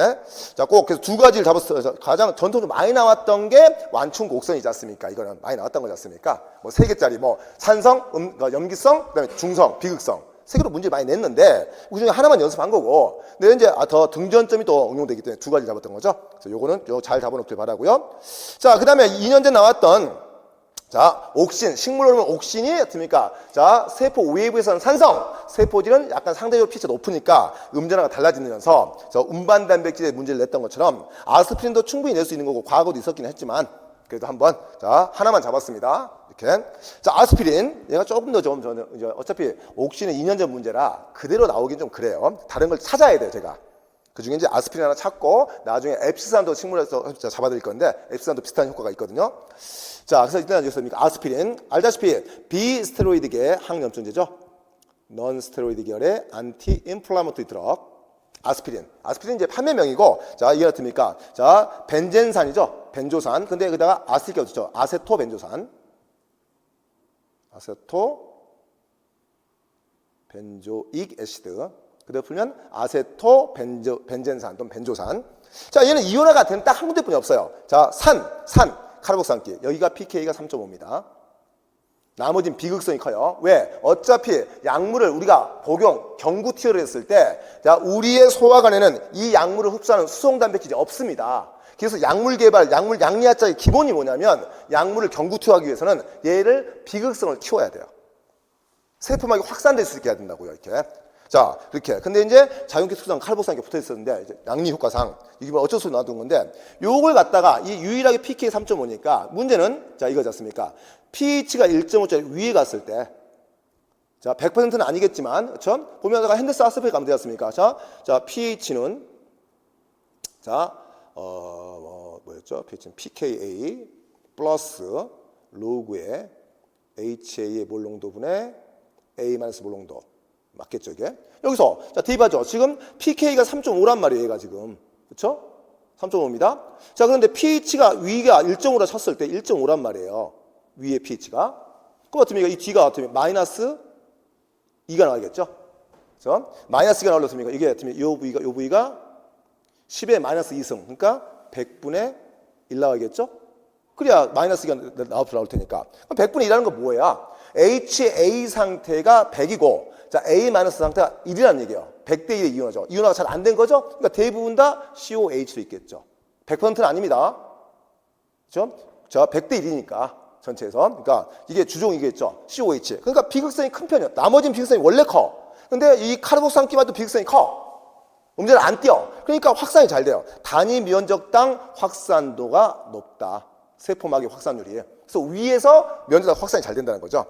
자, 꼭 그래서 두 가지를 잡았어요. 가장 전통적으로 많이 나왔던 게 완충 곡선이지 않습니까? 이거는 많이 나왔던 거지 않습니까? 뭐 3개짜리 뭐 산성, 염기성, 그다음에 중성, 비극성. 3개로 문제 많이 냈는데 그 중에 하나만 연습한 거고. 근데 이제 더 등전점이 또 응용되기 때문에 두 가지 잡았던 거죠. 그래서 요거는 잘 잡아놓길 바라고요. 자, 그다음에 2년 전 나왔던 자, 옥신, 식물 호르몬 옥신이 어떻습니까? 자, 세포 웨이브에서는 산성, 세포질은 약간 상대적으로 pH가 높으니까 음전하가 달라지면서 저 운반 단백질에 문제를 냈던 것처럼 아스피린도 충분히 낼 수 있는 거고 과거도 있었긴 했지만 그래도 한번 자, 하나만 잡았습니다. 이렇게. 자, 아스피린 얘가 조금 더 좀 저는 이제 어차피 옥신은 2년 전 문제라 그대로 나오긴 좀 그래요. 다른 걸 찾아야 돼요, 제가. 그 중에 이제 아스피린 하나 찾고 나중에 엡시산도 식물에서 잡아드릴 건데 엡시산도 비슷한 효과가 있거든요. 자, 그래서 일단 여기서입니까? 아스피린. 알다시피 비스테로이드계 항염증제죠. non-스테로이드 계열의 안티 인플라마토리 드럭. 아스피린. 아스피린 이제 판매명이고, 자, 이게 어떻습니까? 자, 벤젠산이죠. 벤조산. 근데 여기다가 아스틱이 어디죠? 아세토벤조산. 벤조익 애시드. 그대로 풀면 벤젠산 또는 벤조산. 자, 얘는 이온화가 된 딱 한 군데뿐이 없어요. 자, 산. 카르복산기. 여기가 pK가 3.5입니다. 나머지는 비극성이 커요. 왜? 어차피 약물을 우리가 경구 투여를 했을 때 자, 우리의 소화관에는 이 약물을 흡수하는 수송단백질이 없습니다. 그래서 약물 개발, 양리학자의 기본이 뭐냐면 약물을 경구 투여하기 위해서는 얘를 비극성을 키워야 돼요. 세포막이 확산될 수 있게 해야 된다고요. 이렇게. 자, 이렇게. 근데 이제 작용기 특성 칼복산이 붙어 있었는데, 이제 양리 효과상, 이게 뭐 어쩔 수 없이 놔둔 건데, 요걸 갖다가 이 유일하게 pK 3.5니까, 문제는, 자, 이거지 않습니까? pH가 1.5짜리 위에 갔을 때, 자, 100%는 아니겠지만, 그쵸? 보면 제가 핸드스 아스페 가면 되지 않습니까? 자, pH는, 자, 뭐였죠? pH는 pKa 플러스 로그의 HA의 몰농도분의 A- 몰농도. 맞겠죠, 이게? 여기서, 자, 대입하죠. 지금 pK가 3.5란 말이에요, 얘가 지금. 그쵸? 3.5입니다. 자, 그런데 pH가 위가 1.5라 쳤을 때 1.5란 말이에요. 위의 pH가. 그럼 어떻습니까? 이 뒤가 어떻습니까? 마이너스 2가 나와야겠죠? 그죠? 마이너스 2가 나올렸습니까? 이게 어떻습니까? 요 부위가 10의 마이너스 2승. 그러니까 100분의 1 나와야겠죠? 그래야 마이너스 2가 나올 테니까. 그럼 100분의 1이라는 건 뭐예요? HA 상태가 100이고, 자, A- 상태가 1이라는 얘기예요. 100대 1의 이온화죠. 이온화가 잘 안 된 거죠? 그러니까 대부분 다 COH도 있겠죠. 100%는 아닙니다. 그렇죠? 자, 100대 1이니까 전체에서. 그러니까 이게 주종이겠죠. COH. 그러니까 비극성이 큰 편이에요. 나머지는 비극성이 원래 커. 근데 이 카르복산기만 도 비극성이 커. 음전을 안 띄어. 그러니까 확산이 잘 돼요. 단위 면적당 확산도가 높다. 세포막의 확산률이. 그래서 위에서 면적당 확산이 잘 된다는 거죠.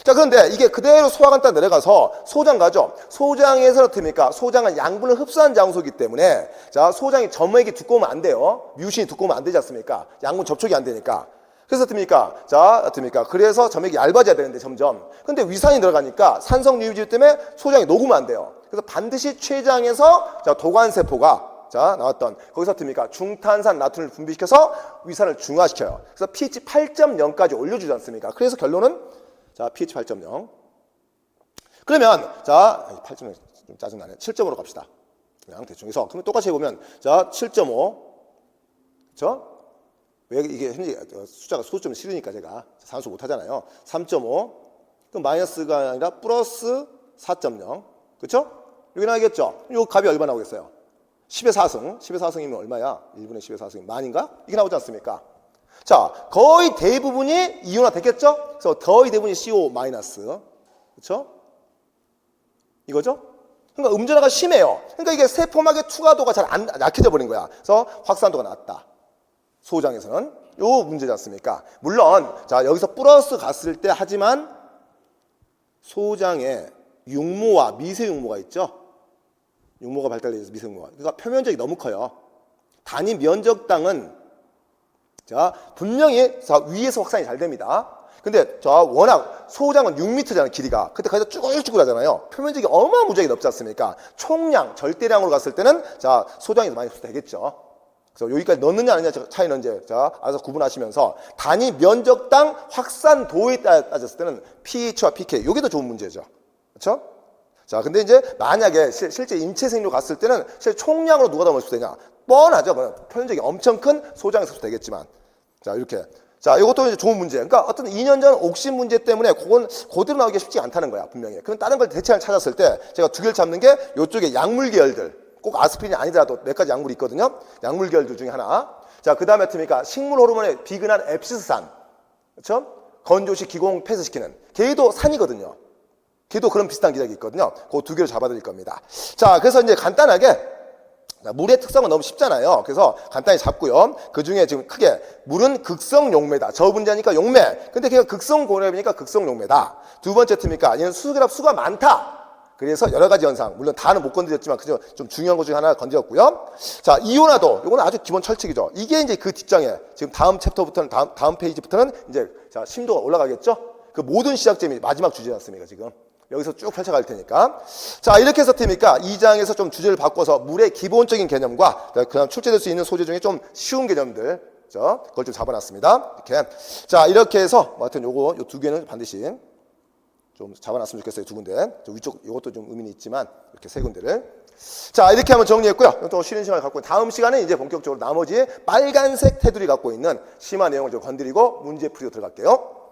자, 그런데 이게 그대로 소화관 딱 내려가서 소장 가죠. 소장에서 어떻습니까? 소장은 양분을 흡수한 장소이기 때문에 자, 소장이 점액이 두꺼우면 안 돼요. 뮤신이 두꺼우면 안 되지 않습니까? 양분 접촉이 안 되니까. 그래서 어떻습니까? 자, 어떻습니까? 그래서 점액이 얇아져야 되는데 점점. 근데 위산이 들어가니까 산성 유입질 때문에 소장이 녹으면 안 돼요. 그래서 반드시 췌장에서 자, 도관세포가 자, 나왔던 거기서 어떻습니까? 중탄산 나트륨을 분비시켜서 위산을 중화시켜요. 그래서 pH 8.0까지 올려주지 않습니까? 그래서 결론은 자, pH 8.0. 그러면 자, 8.0 좀 짜증나네. 7.5로 갑시다. 그냥 대충 해서. 그러면 똑같이 해보면 자, 7.5. 그렇죠? 왜 이게 현재 숫자가 소수점이 싫으니까 제가 산수 못 하잖아요. 3.5 그럼 마이너스가 아니라 플러스 4.0. 그쵸? 여기 나오겠죠? 요 값이 얼마 나오겠어요? 10의 4승. 10의 4승이면 얼마야? 1분의 10의 4승이면 만인가? 이게 나오지 않습니까? 자, 거의 대부분이 이온화 됐겠죠? 그래서 거의 대부분이 CO 마이너스. 그쵸? 이거죠? 그러니까 음전화가 심해요. 그러니까 이게 세포막의 투과도가 잘 안 약해져 버린 거야. 그래서 확산도가 낮다. 소장에서는 요 문제지 않습니까? 물론 자 여기서 플러스 갔을 때 하지만 소장에 육모와 미세육모가 있죠. 육모가 발달돼서 미세육모가. 그러니까 표면적이 너무 커요. 단위 면적당은 자 분명히 자 위에서 확산이 잘 됩니다. 근데 저 워낙 소장은 6m잖아요 길이가. 근데 거기서 쭈글쭈글하잖아요. 표면적이 어마무지하게 넓지 않습니까? 총량 절대량으로 갔을 때는 자 소장이 더 많이 흡수되겠죠. 그래서 여기까지 넣느냐 아니냐 차이는 이제 자 알아서 구분하시면서 단위 면적당 확산도에 따졌을 때는 pH와 pK 이게 더 좋은 문제죠. 그렇죠? 자 근데 이제 만약에 실제 인체 생료 갔을 때는 실제 총량으로 누가 더 흡수되냐 뻔하죠. 표면적이 엄청 큰 소장에서 흡수되겠지만 자 이렇게 자 이것도 이제 좋은 문제. 그러니까 어떤 2년 전 옥신 문제 때문에 그건 그대로 나오기가 쉽지 않다는 거야 분명히. 그럼 다른 걸 대체할 찾았을 때 제가 두 개를 잡는 게 이쪽에 약물 계열들. 꼭 아스피린이 아니더라도 몇 가지 약물이 있거든요. 약물 계열들 중에 하나. 자, 그 다음에 뭡니까? 식물 호르몬의 비근한 앱시스산. 그렇죠? 건조시 기공 폐쇄시키는. 걔도 산이거든요. 걔도 그런 비슷한 기작이 있거든요. 그 두 개를 잡아드릴 겁니다. 자, 그래서 이제 간단하게 물의 특성은 너무 쉽잖아요. 그래서 간단히 잡고요. 그 중에 지금 크게 물은 극성 용매다. 저분자니까 용매. 근데 걔가 극성 고렙이니까 극성 용매다. 두 번째 팁입니까? 얘는 수소결합 수가 많다. 그래서 여러 가지 현상, 물론 다는 못 건드렸지만 그저 좀 중요한 것 중에 하나 건드렸고요. 자, 이온화도 이거는 아주 기본 철칙이죠. 이게 이제 그 뒷장에 지금 다음 챕터부터는 다음 페이지부터는 이제 자 심도가 올라가겠죠. 그 모든 시작점이 마지막 주제지 않습니까 지금. 여기서 쭉 펼쳐갈 테니까. 자, 이렇게 해서 팁입니까? 2장에서 좀 주제를 바꿔서 물의 기본적인 개념과 그다음 출제될 수 있는 소재 중에 좀 쉬운 개념들, 그걸 좀 잡아놨습니다. 이렇게. 자, 이렇게 해서 하여튼 요거 요 두 개는 반드시 좀 잡아놨으면 좋겠어요. 두 군데. 위쪽 이것도 좀 의미는 있지만 이렇게 세 군데를. 자, 이렇게 한번 정리했고요. 또 쉬는 시간을 갖고 다음 시간에 이제 본격적으로 나머지 빨간색 테두리 갖고 있는 심화 내용을 좀 건드리고 문제 풀이로 들어갈게요.